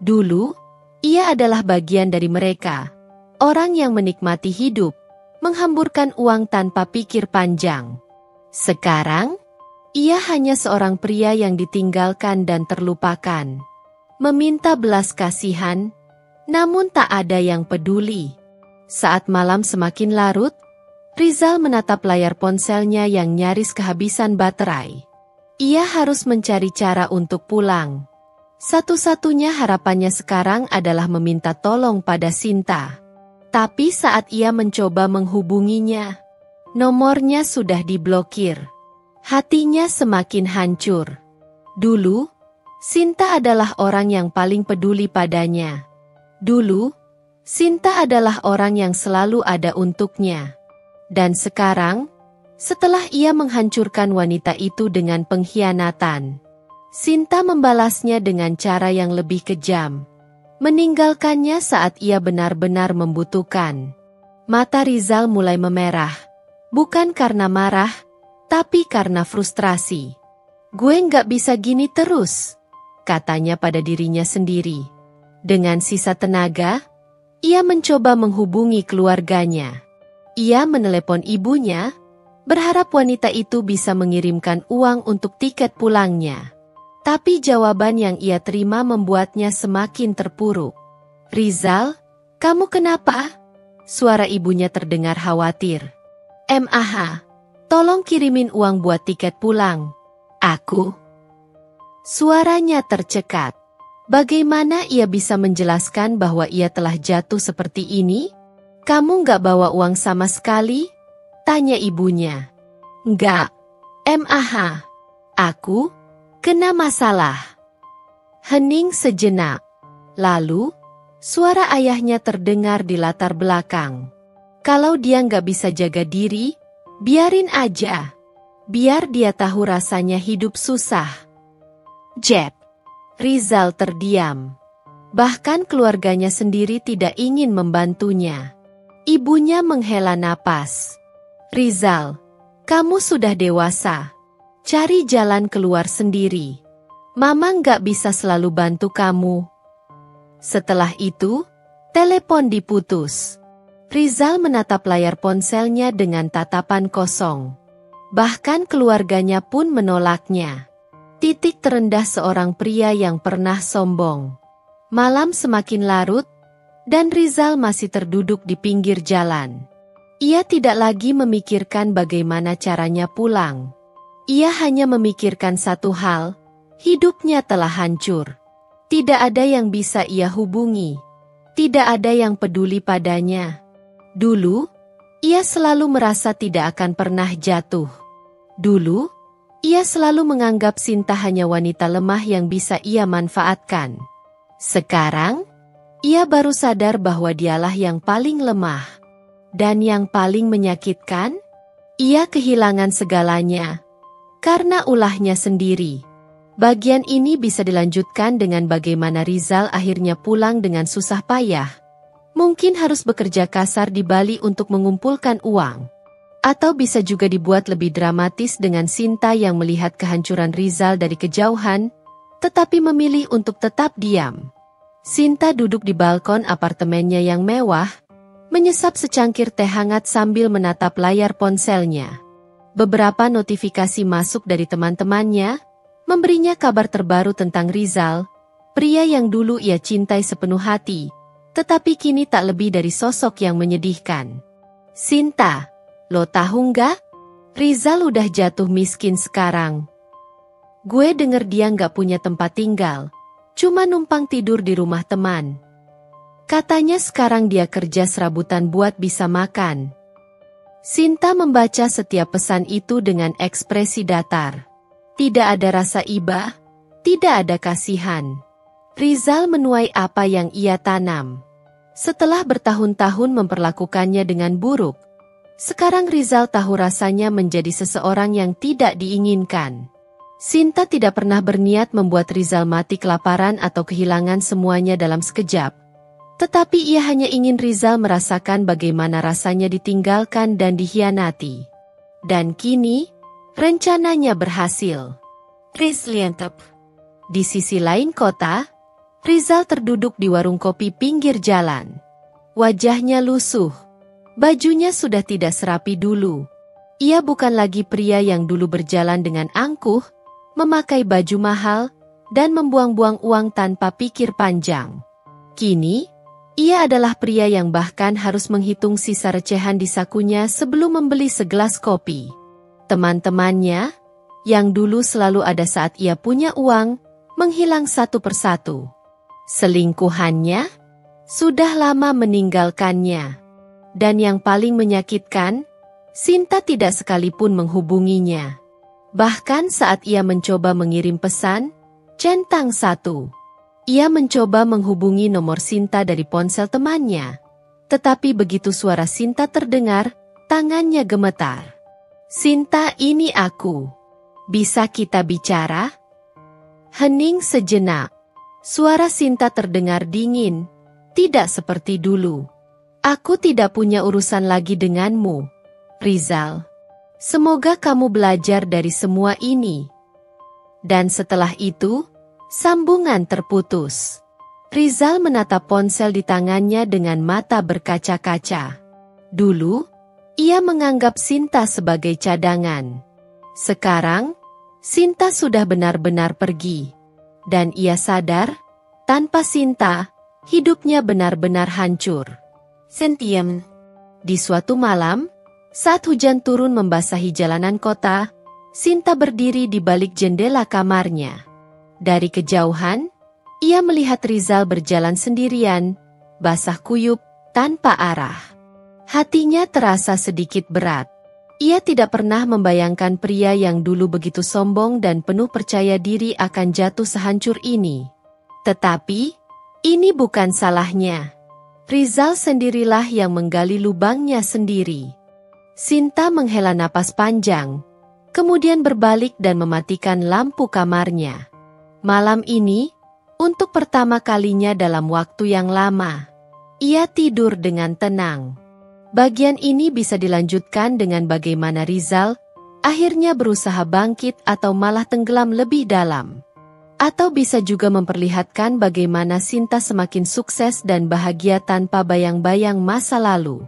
Dulu, ia adalah bagian dari mereka, orang yang menikmati hidup, menghamburkan uang tanpa pikir panjang. Sekarang, ia hanya seorang pria yang ditinggalkan dan terlupakan. Meminta belas kasihan, namun tak ada yang peduli. Saat malam semakin larut, Rizal menatap layar ponselnya yang nyaris kehabisan baterai. Ia harus mencari cara untuk pulang. Satu-satunya harapannya sekarang adalah meminta tolong pada Sinta. Tapi saat ia mencoba menghubunginya, nomornya sudah diblokir. Hatinya semakin hancur. Dulu, Sinta adalah orang yang paling peduli padanya. Dulu, Sinta adalah orang yang selalu ada untuknya. Dan sekarang, setelah ia menghancurkan wanita itu dengan pengkhianatan, Sinta membalasnya dengan cara yang lebih kejam. Meninggalkannya saat ia benar-benar membutuhkan. Mata Rizal mulai memerah. Bukan karena marah, tapi karena frustrasi. "Gue nggak bisa gini terus," katanya pada dirinya sendiri. Dengan sisa tenaga, ia mencoba menghubungi keluarganya. Ia menelepon ibunya, berharap wanita itu bisa mengirimkan uang untuk tiket pulangnya. Tapi jawaban yang ia terima membuatnya semakin terpuruk. "Rizal, kamu kenapa?" Suara ibunya terdengar khawatir. "Mah, tolong kirimin uang buat tiket pulang. Aku." Suaranya tercekat. Bagaimana ia bisa menjelaskan bahwa ia telah jatuh seperti ini? "Kamu nggak bawa uang sama sekali?" tanya ibunya. "Nggak, Mah. Aku kena masalah." Hening sejenak. Lalu, suara ayahnya terdengar di latar belakang. "Kalau dia nggak bisa jaga diri, biarin aja. Biar dia tahu rasanya hidup susah." Jeb. Rizal terdiam. Bahkan keluarganya sendiri tidak ingin membantunya. Ibunya menghela napas. "Rizal, kamu sudah dewasa. Cari jalan keluar sendiri. Mama nggak bisa selalu bantu kamu." Setelah itu, telepon diputus. Rizal menatap layar ponselnya dengan tatapan kosong. Bahkan keluarganya pun menolaknya. Titik terendah seorang pria yang pernah sombong. Malam semakin larut, dan Rizal masih terduduk di pinggir jalan. Ia tidak lagi memikirkan bagaimana caranya pulang. Ia hanya memikirkan satu hal, hidupnya telah hancur. Tidak ada yang bisa ia hubungi. Tidak ada yang peduli padanya. Dulu, ia selalu merasa tidak akan pernah jatuh. Dulu, ia selalu menganggap Sinta hanya wanita lemah yang bisa ia manfaatkan. Sekarang, ia baru sadar bahwa dialah yang paling lemah. Dan yang paling menyakitkan, ia kehilangan segalanya karena ulahnya sendiri. Bagian ini bisa dilanjutkan dengan bagaimana Rizal akhirnya pulang dengan susah payah. Mungkin harus bekerja kasar di Bali untuk mengumpulkan uang. Atau bisa juga dibuat lebih dramatis dengan Sinta yang melihat kehancuran Rizal dari kejauhan, tetapi memilih untuk tetap diam. Sinta duduk di balkon apartemennya yang mewah, menyesap secangkir teh hangat sambil menatap layar ponselnya. Beberapa notifikasi masuk dari teman-temannya, memberinya kabar terbaru tentang Rizal, pria yang dulu ia cintai sepenuh hati, tetapi kini tak lebih dari sosok yang menyedihkan. "Sinta, lo tahu nggak? Rizal udah jatuh miskin sekarang. Gue denger dia nggak punya tempat tinggal, cuma numpang tidur di rumah teman. Katanya sekarang dia kerja serabutan buat bisa makan. Sinta membaca setiap pesan itu dengan ekspresi datar. Tidak ada rasa iba, tidak ada kasihan. Rizal menuai apa yang ia tanam. Setelah bertahun-tahun memperlakukannya dengan buruk, sekarang Rizal tahu rasanya menjadi seseorang yang tidak diinginkan. Sinta tidak pernah berniat membuat Rizal mati kelaparan atau kehilangan semuanya dalam sekejap. Tetapi ia hanya ingin Rizal merasakan bagaimana rasanya ditinggalkan dan dikhianati. Dan kini, rencananya berhasil. Rizliantep. Di sisi lain kota, Rizal terduduk di warung kopi pinggir jalan. Wajahnya lusuh. Bajunya sudah tidak serapi dulu. Ia bukan lagi pria yang dulu berjalan dengan angkuh, memakai baju mahal, dan membuang-buang uang tanpa pikir panjang. Kini, ia adalah pria yang bahkan harus menghitung sisa recehan di sakunya sebelum membeli segelas kopi. Teman-temannya, yang dulu selalu ada saat ia punya uang, menghilang satu persatu. Selingkuhannya, sudah lama meninggalkannya. Dan yang paling menyakitkan, Sinta tidak sekalipun menghubunginya. Bahkan saat ia mencoba mengirim pesan, centang satu. Ia mencoba menghubungi nomor Sinta dari ponsel temannya. Tetapi begitu suara Sinta terdengar, tangannya gemetar. Sinta, ini aku. Bisa kita bicara? Hening sejenak. Suara Sinta terdengar dingin, tidak seperti dulu. Aku tidak punya urusan lagi denganmu, Rizal. Semoga kamu belajar dari semua ini. Dan setelah itu, sambungan terputus. Rizal menatap ponsel di tangannya dengan mata berkaca-kaca. Dulu, ia menganggap Sinta sebagai cadangan. Sekarang, Sinta sudah benar-benar pergi. Dan ia sadar, tanpa Sinta, hidupnya benar-benar hancur. Sentiam. Di suatu malam, saat hujan turun membasahi jalanan kota, Sinta berdiri di balik jendela kamarnya. Dari kejauhan, ia melihat Rizal berjalan sendirian, basah kuyup, tanpa arah. Hatinya terasa sedikit berat. Ia tidak pernah membayangkan pria yang dulu begitu sombong dan penuh percaya diri akan jatuh sehancur ini. Tetapi, ini bukan salahnya. Rizal sendirilah yang menggali lubangnya sendiri. Sinta menghela napas panjang, kemudian berbalik dan mematikan lampu kamarnya. Malam ini, untuk pertama kalinya dalam waktu yang lama, ia tidur dengan tenang. Bagian ini bisa dilanjutkan dengan bagaimana Rizal akhirnya berusaha bangkit atau malah tenggelam lebih dalam. Atau bisa juga memperlihatkan bagaimana Sinta semakin sukses dan bahagia tanpa bayang-bayang masa lalu.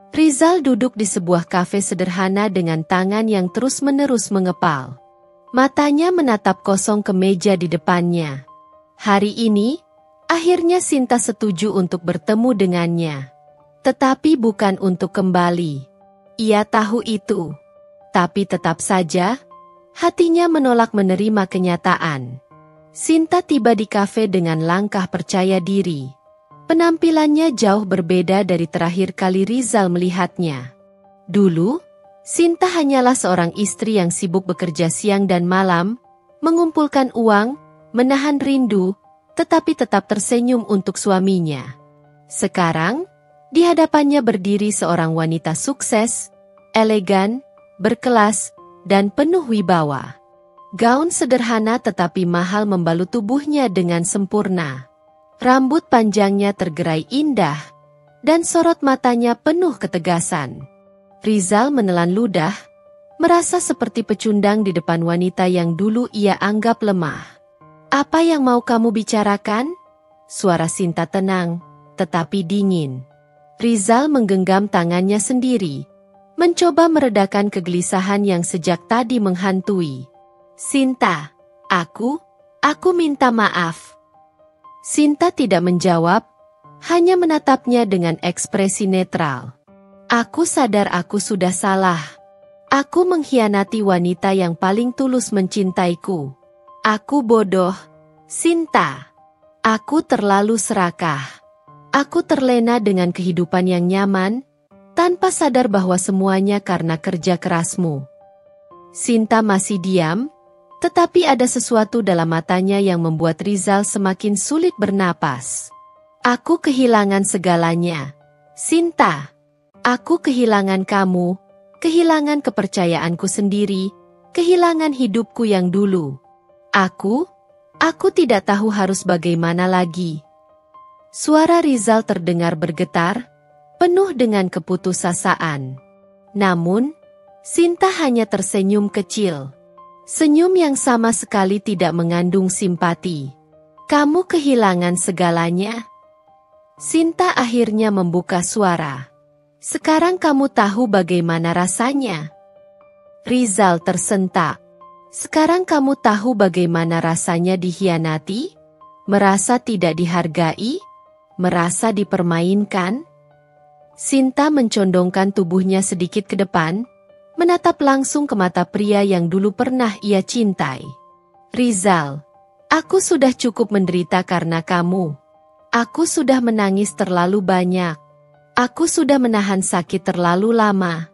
Rizal duduk di sebuah kafe sederhana dengan tangan yang terus-menerus mengepal. Matanya menatap kosong ke meja di depannya. Hari ini, akhirnya Sinta setuju untuk bertemu dengannya. Tetapi bukan untuk kembali. Ia tahu itu. Tapi tetap saja, hatinya menolak menerima kenyataan. Sinta tiba di kafe dengan langkah percaya diri. Penampilannya jauh berbeda dari terakhir kali Rizal melihatnya. Dulu, Sinta hanyalah seorang istri yang sibuk bekerja siang dan malam, mengumpulkan uang, menahan rindu, tetapi tetap tersenyum untuk suaminya. Sekarang, di hadapannya berdiri seorang wanita sukses, elegan, berkelas, dan penuh wibawa. Gaun sederhana tetapi mahal membalut tubuhnya dengan sempurna. Rambut panjangnya tergerai indah, dan sorot matanya penuh ketegasan. Rizal menelan ludah, merasa seperti pecundang di depan wanita yang dulu ia anggap lemah. Apa yang mau kamu bicarakan? Suara Sinta tenang, tetapi dingin. Rizal menggenggam tangannya sendiri, mencoba meredakan kegelisahan yang sejak tadi menghantui. Sinta, aku minta maaf. Sinta tidak menjawab, hanya menatapnya dengan ekspresi netral. Aku sadar aku sudah salah. Aku mengkhianati wanita yang paling tulus mencintaiku. Aku bodoh, Sinta. Aku terlalu serakah. Aku terlena dengan kehidupan yang nyaman, tanpa sadar bahwa semuanya karena kerja kerasmu. Sinta masih diam, tetapi ada sesuatu dalam matanya yang membuat Rizal semakin sulit bernapas. Aku kehilangan segalanya. Sinta, aku kehilangan kamu, kehilangan kepercayaanku sendiri, kehilangan hidupku yang dulu. Aku tidak tahu harus bagaimana lagi. Suara Rizal terdengar bergetar, penuh dengan keputusasaan. Namun, Sinta hanya tersenyum kecil. Senyum yang sama sekali tidak mengandung simpati. Kamu kehilangan segalanya? Sinta akhirnya membuka suara. Sekarang kamu tahu bagaimana rasanya? Rizal tersentak. Sekarang kamu tahu bagaimana rasanya dikhianati? Merasa tidak dihargai? Merasa dipermainkan? Sinta mencondongkan tubuhnya sedikit ke depan, menatap langsung ke mata pria yang dulu pernah ia cintai. Rizal, aku sudah cukup menderita karena kamu. Aku sudah menangis terlalu banyak. Aku sudah menahan sakit terlalu lama.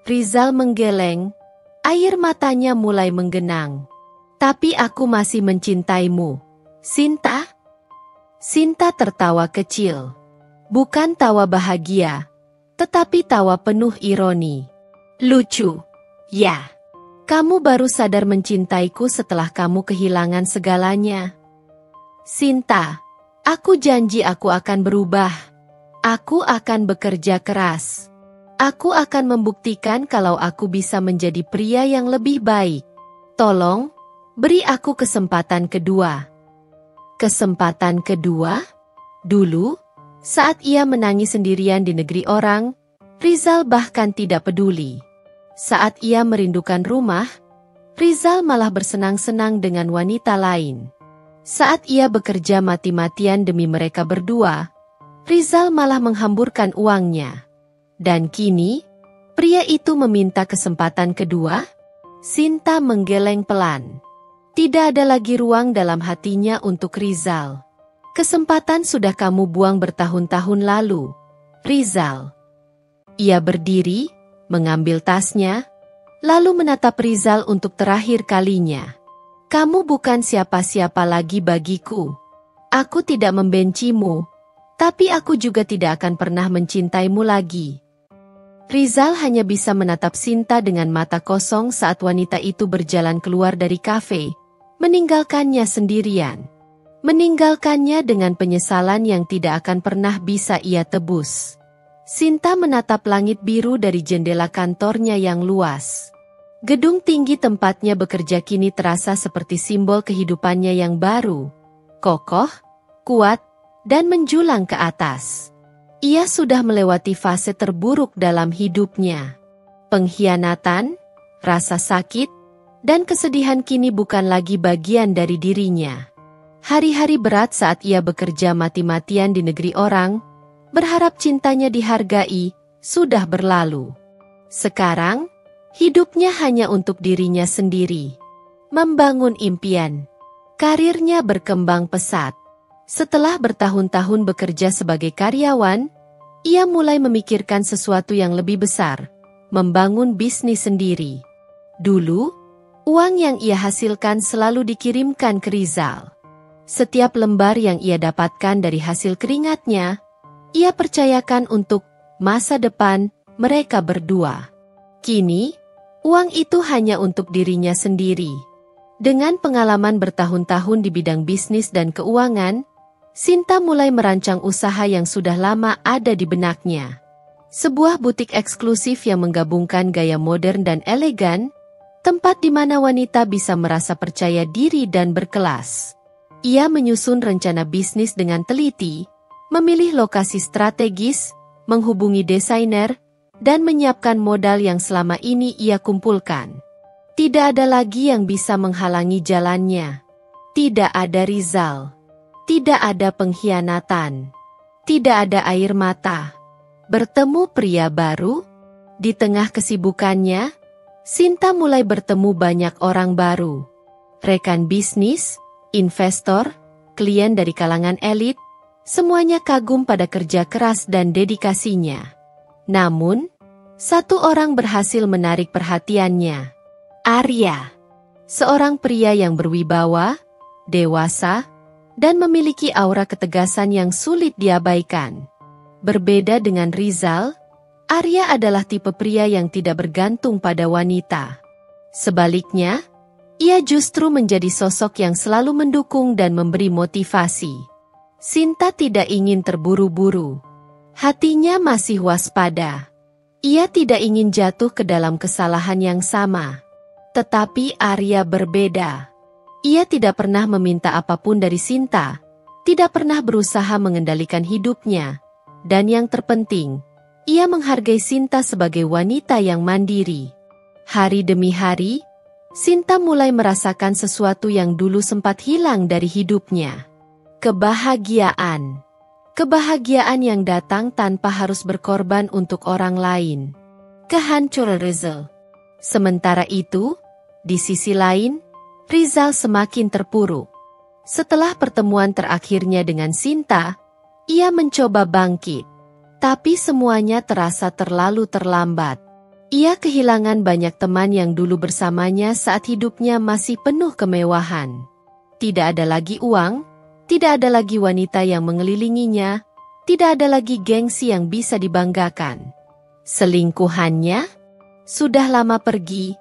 Rizal menggeleng, air matanya mulai menggenang. Tapi aku masih mencintaimu, Sinta. Sinta tertawa kecil. Bukan tawa bahagia, tetapi tawa penuh ironi. Lucu, ya. Kamu baru sadar mencintaiku setelah kamu kehilangan segalanya. Sinta, aku janji aku akan berubah. Aku akan bekerja keras. Aku akan membuktikan kalau aku bisa menjadi pria yang lebih baik. Tolong, beri aku kesempatan kedua. Kesempatan kedua? Dulu, saat ia menangis sendirian di negeri orang, Rizal bahkan tidak peduli. Saat ia merindukan rumah, Rizal malah bersenang-senang dengan wanita lain. Saat ia bekerja mati-matian demi mereka berdua, Rizal malah menghamburkan uangnya. Dan kini, pria itu meminta kesempatan kedua? Sinta menggeleng pelan. Tidak ada lagi ruang dalam hatinya untuk Rizal. Kesempatan sudah kamu buang bertahun-tahun lalu, Rizal. Ia berdiri, mengambil tasnya, lalu menatap Rizal untuk terakhir kalinya. Kamu bukan siapa-siapa lagi bagiku. Aku tidak membencimu, tapi aku juga tidak akan pernah mencintaimu lagi. Rizal hanya bisa menatap Sinta dengan mata kosong saat wanita itu berjalan keluar dari kafe, meninggalkannya sendirian. Meninggalkannya dengan penyesalan yang tidak akan pernah bisa ia tebus. Sinta menatap langit biru dari jendela kantornya yang luas. Gedung tinggi tempatnya bekerja kini terasa seperti simbol kehidupannya yang baru, kokoh, kuat, dan menjulang ke atas. Ia sudah melewati fase terburuk dalam hidupnya. Pengkhianatan, rasa sakit, dan kesedihan kini bukan lagi bagian dari dirinya. Hari-hari berat saat ia bekerja mati-matian di negeri orang, berharap cintanya dihargai, sudah berlalu. Sekarang, hidupnya hanya untuk dirinya sendiri. Membangun impian. Karirnya berkembang pesat. Setelah bertahun-tahun bekerja sebagai karyawan, ia mulai memikirkan sesuatu yang lebih besar, membangun bisnis sendiri. Dulu, uang yang ia hasilkan selalu dikirimkan ke Rizal. Setiap lembar yang ia dapatkan dari hasil keringatnya, ia percayakan untuk masa depan mereka berdua. Kini, uang itu hanya untuk dirinya sendiri. Dengan pengalaman bertahun-tahun di bidang bisnis dan keuangan, Sinta mulai merancang usaha yang sudah lama ada di benaknya. Sebuah butik eksklusif yang menggabungkan gaya modern dan elegan, tempat di mana wanita bisa merasa percaya diri dan berkelas. Ia menyusun rencana bisnis dengan teliti, memilih lokasi strategis, menghubungi desainer, dan menyiapkan modal yang selama ini ia kumpulkan. Tidak ada lagi yang bisa menghalangi jalannya. Tidak ada Rizal. Tidak ada pengkhianatan. Tidak ada air mata. Bertemu pria baru? Di tengah kesibukannya, Sinta mulai bertemu banyak orang baru. Rekan bisnis, investor, klien dari kalangan elit, Semuanya kagum pada kerja keras dan dedikasinya. Namun, satu orang berhasil menarik perhatiannya. Arya, seorang pria yang berwibawa, dewasa, dan memiliki aura ketegasan yang sulit diabaikan. Berbeda dengan Rizal, Arya adalah tipe pria yang tidak bergantung pada wanita. Sebaliknya, ia justru menjadi sosok yang selalu mendukung dan memberi motivasi. Sinta tidak ingin terburu-buru. Hatinya masih waspada. Ia tidak ingin jatuh ke dalam kesalahan yang sama. Tetapi Arya berbeda. Ia tidak pernah meminta apapun dari Sinta, tidak pernah berusaha mengendalikan hidupnya, dan yang terpenting, ia menghargai Sinta sebagai wanita yang mandiri. Hari demi hari, Sinta mulai merasakan sesuatu yang dulu sempat hilang dari hidupnya. Kebahagiaan. Kebahagiaan yang datang tanpa harus berkorban untuk orang lain. Kehancuran Rizal. Sementara itu, di sisi lain, Rizal semakin terpuruk. Setelah pertemuan terakhirnya dengan Sinta, ia mencoba bangkit. Tapi semuanya terasa terlalu terlambat. Ia kehilangan banyak teman yang dulu bersamanya saat hidupnya masih penuh kemewahan. Tidak ada lagi uang, tidak ada lagi wanita yang mengelilinginya, tidak ada lagi gengsi yang bisa dibanggakan. Selingkuhannya sudah lama pergi,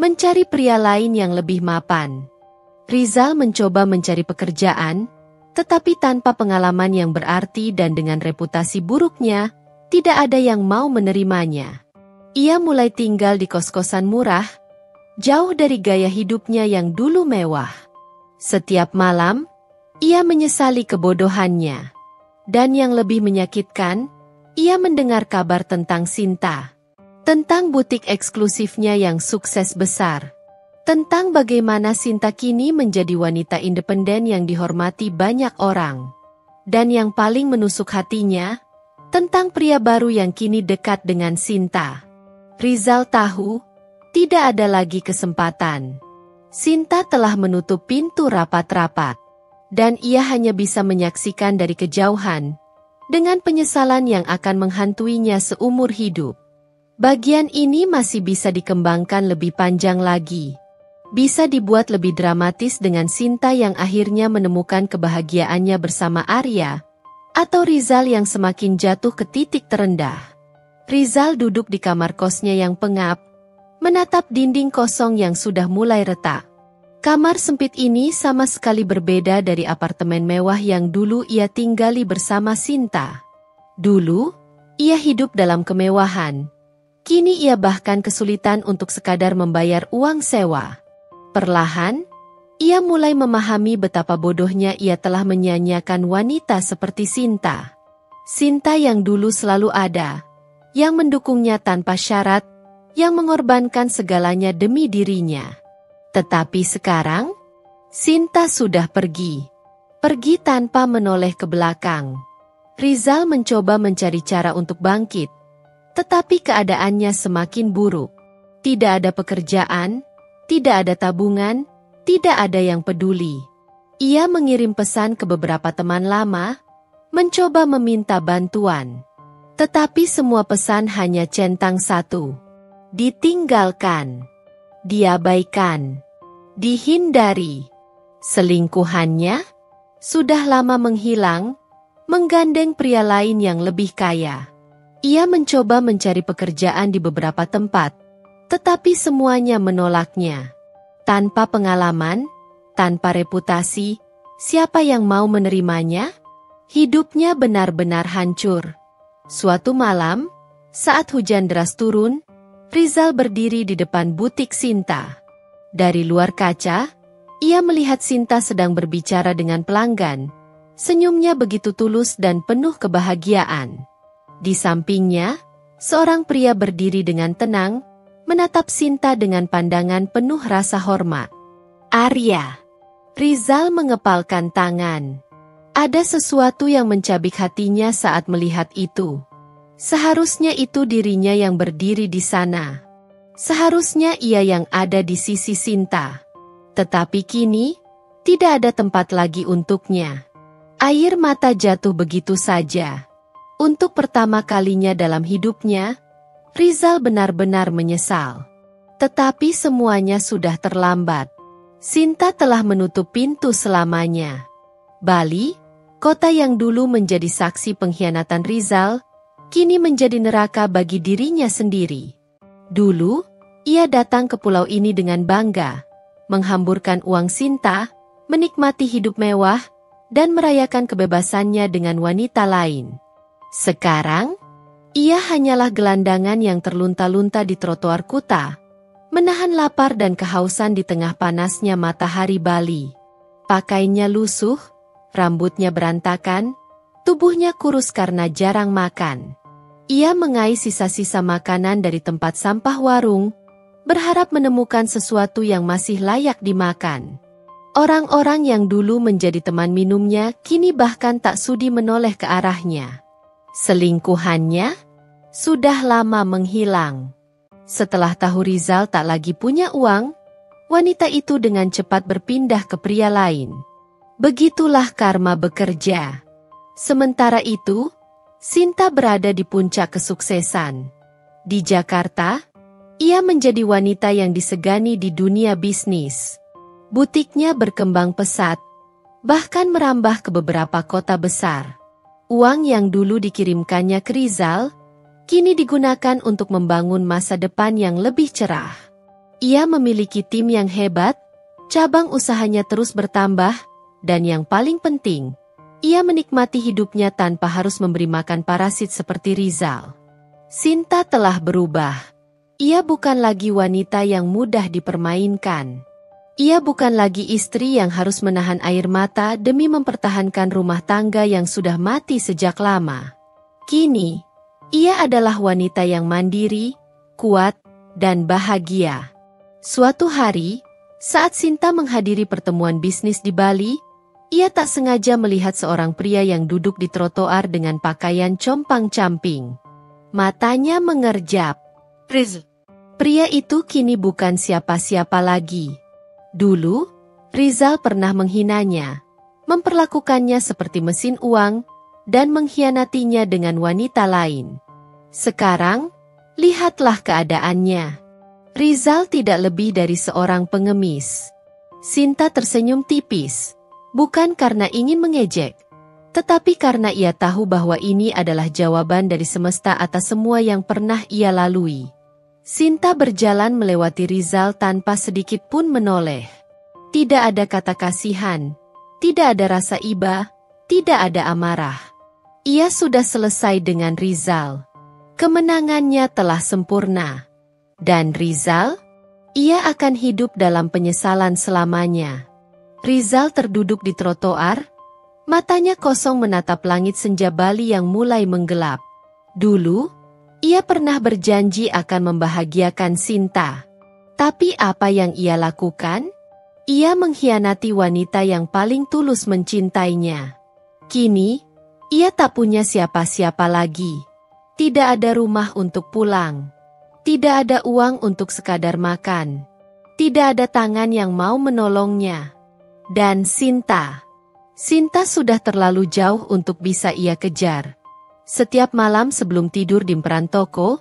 mencari pria lain yang lebih mapan. Rizal mencoba mencari pekerjaan, tetapi tanpa pengalaman yang berarti dan dengan reputasi buruknya, tidak ada yang mau menerimanya. Ia mulai tinggal di kos-kosan murah, jauh dari gaya hidupnya yang dulu mewah. Setiap malam, ia menyesali kebodohannya. Dan yang lebih menyakitkan, ia mendengar kabar tentang Sinta. Tentang butik eksklusifnya yang sukses besar. Tentang bagaimana Sinta kini menjadi wanita independen yang dihormati banyak orang. Dan yang paling menusuk hatinya, tentang pria baru yang kini dekat dengan Sinta. Rizal tahu, tidak ada lagi kesempatan. Sinta telah menutup pintu rapat-rapat. Dan ia hanya bisa menyaksikan dari kejauhan, dengan penyesalan yang akan menghantuinya seumur hidup. Bagian ini masih bisa dikembangkan lebih panjang lagi. Bisa dibuat lebih dramatis dengan Sinta yang akhirnya menemukan kebahagiaannya bersama Arya, atau Rizal yang semakin jatuh ke titik terendah. Rizal duduk di kamar kosnya yang pengap, menatap dinding kosong yang sudah mulai retak. Kamar sempit ini sama sekali berbeda dari apartemen mewah yang dulu ia tinggali bersama Sinta. Dulu, ia hidup dalam kemewahan. Kini ia bahkan kesulitan untuk sekadar membayar uang sewa. Perlahan, ia mulai memahami betapa bodohnya ia telah menyanyiakan wanita seperti Sinta. Sinta yang dulu selalu ada, yang mendukungnya tanpa syarat, yang mengorbankan segalanya demi dirinya. Tetapi sekarang, Sinta sudah pergi. Pergi tanpa menoleh ke belakang. Rizal mencoba mencari cara untuk bangkit. Tetapi keadaannya semakin buruk. Tidak ada pekerjaan, tidak ada tabungan, tidak ada yang peduli. Ia mengirim pesan ke beberapa teman lama, mencoba meminta bantuan. Tetapi semua pesan hanya centang satu. Ditinggalkan. Diabaikan, dihindari. Selingkuhannya sudah lama menghilang, menggandeng pria lain yang lebih kaya. Ia mencoba mencari pekerjaan di beberapa tempat, tetapi semuanya menolaknya. Tanpa pengalaman, tanpa reputasi, siapa yang mau menerimanya? Hidupnya benar-benar hancur. Suatu malam, saat hujan deras turun, Rizal berdiri di depan butik Sinta. Dari luar kaca, ia melihat Sinta sedang berbicara dengan pelanggan. Senyumnya begitu tulus dan penuh kebahagiaan. Di sampingnya, seorang pria berdiri dengan tenang, menatap Sinta dengan pandangan penuh rasa hormat. Arya. Rizal mengepalkan tangan. Ada sesuatu yang mencabik hatinya saat melihat itu. Seharusnya itu dirinya yang berdiri di sana. Seharusnya ia yang ada di sisi Sinta. Tetapi kini, tidak ada tempat lagi untuknya. Air mata jatuh begitu saja. Untuk pertama kalinya dalam hidupnya, Rizal benar-benar menyesal. Tetapi semuanya sudah terlambat. Sinta telah menutup pintu selamanya. Bali, kota yang dulu menjadi saksi pengkhianatan Rizal, kini menjadi neraka bagi dirinya sendiri. Dulu, ia datang ke pulau ini dengan bangga, menghamburkan uang Sinta, menikmati hidup mewah, dan merayakan kebebasannya dengan wanita lain. Sekarang, ia hanyalah gelandangan yang terlunta-lunta di trotoar Kuta, menahan lapar dan kehausan di tengah panasnya matahari Bali. Pakaiannya lusuh, rambutnya berantakan, tubuhnya kurus karena jarang makan. Ia mengais sisa-sisa makanan dari tempat sampah warung, berharap menemukan sesuatu yang masih layak dimakan. Orang-orang yang dulu menjadi teman minumnya kini bahkan tak sudi menoleh ke arahnya. Selingkuhannya sudah lama menghilang. Setelah tahu Rizal tak lagi punya uang, wanita itu dengan cepat berpindah ke pria lain. Begitulah karma bekerja. Sementara itu, Sinta berada di puncak kesuksesan. Di Jakarta, ia menjadi wanita yang disegani di dunia bisnis. Butiknya berkembang pesat, bahkan merambah ke beberapa kota besar. Uang yang dulu dikirimkannya ke Rizal, kini digunakan untuk membangun masa depan yang lebih cerah. Ia memiliki tim yang hebat, cabang usahanya terus bertambah, dan yang paling penting, ia menikmati hidupnya tanpa harus memberi makan parasit seperti Rizal. Sinta telah berubah. Ia bukan lagi wanita yang mudah dipermainkan. Ia bukan lagi istri yang harus menahan air mata demi mempertahankan rumah tangga yang sudah mati sejak lama. Kini, ia adalah wanita yang mandiri, kuat, dan bahagia. Suatu hari, saat Sinta menghadiri pertemuan bisnis di Bali, ia tak sengaja melihat seorang pria yang duduk di trotoar dengan pakaian compang-camping. Matanya mengerjap. Pria itu kini bukan siapa-siapa lagi. Dulu, Rizal pernah menghinanya, memperlakukannya seperti mesin uang, dan mengkhianatinya dengan wanita lain. Sekarang, lihatlah keadaannya. Rizal tidak lebih dari seorang pengemis. Sinta tersenyum tipis, bukan karena ingin mengejek, tetapi karena ia tahu bahwa ini adalah jawaban dari semesta atas semua yang pernah ia lalui. Sinta berjalan melewati Rizal tanpa sedikit pun menoleh. Tidak ada kata kasihan, tidak ada rasa iba, tidak ada amarah. Ia sudah selesai dengan Rizal. Kemenangannya telah sempurna. Dan Rizal? Ia akan hidup dalam penyesalan selamanya. Rizal terduduk di trotoar, matanya kosong menatap langit senja Bali yang mulai menggelap. Dulu, ia pernah berjanji akan membahagiakan Sinta. Tapi apa yang ia lakukan? Ia mengkhianati wanita yang paling tulus mencintainya. Kini, ia tak punya siapa-siapa lagi. Tidak ada rumah untuk pulang. Tidak ada uang untuk sekadar makan. Tidak ada tangan yang mau menolongnya. Dan Sinta sudah terlalu jauh untuk bisa ia kejar. Setiap malam sebelum tidur di emperan toko,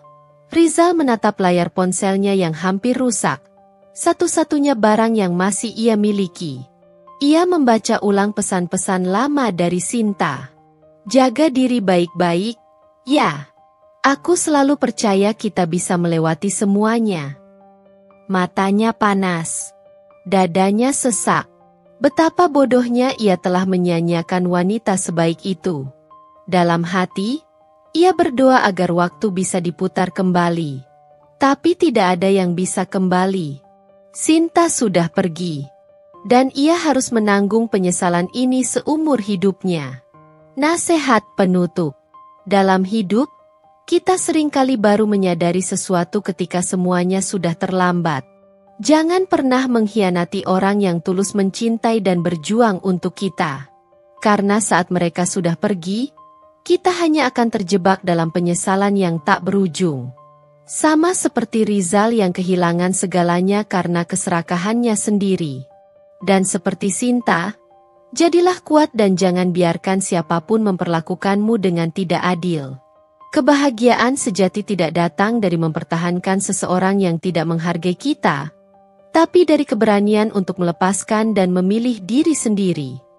Rizal menatap layar ponselnya yang hampir rusak. Satu-satunya barang yang masih ia miliki. Ia membaca ulang pesan-pesan lama dari Sinta. Jaga diri baik-baik, ya. Aku selalu percaya kita bisa melewati semuanya. Matanya panas. Dadanya sesak. Betapa bodohnya ia telah menyanyiakan wanita sebaik itu. Dalam hati, ia berdoa agar waktu bisa diputar kembali. Tapi tidak ada yang bisa kembali. Sinta sudah pergi. Dan ia harus menanggung penyesalan ini seumur hidupnya. Nasihat penutup. Dalam hidup, kita seringkali baru menyadari sesuatu ketika semuanya sudah terlambat. Jangan pernah mengkhianati orang yang tulus mencintai dan berjuang untuk kita. Karena saat mereka sudah pergi, kita hanya akan terjebak dalam penyesalan yang tak berujung. Sama seperti Rizal yang kehilangan segalanya karena keserakahannya sendiri. Dan seperti Sinta, Jadilah kuat dan jangan biarkan siapapun memperlakukanmu dengan tidak adil. Kebahagiaan sejati tidak datang dari mempertahankan seseorang yang tidak menghargai kita, tapi dari keberanian untuk melepaskan dan memilih diri sendiri.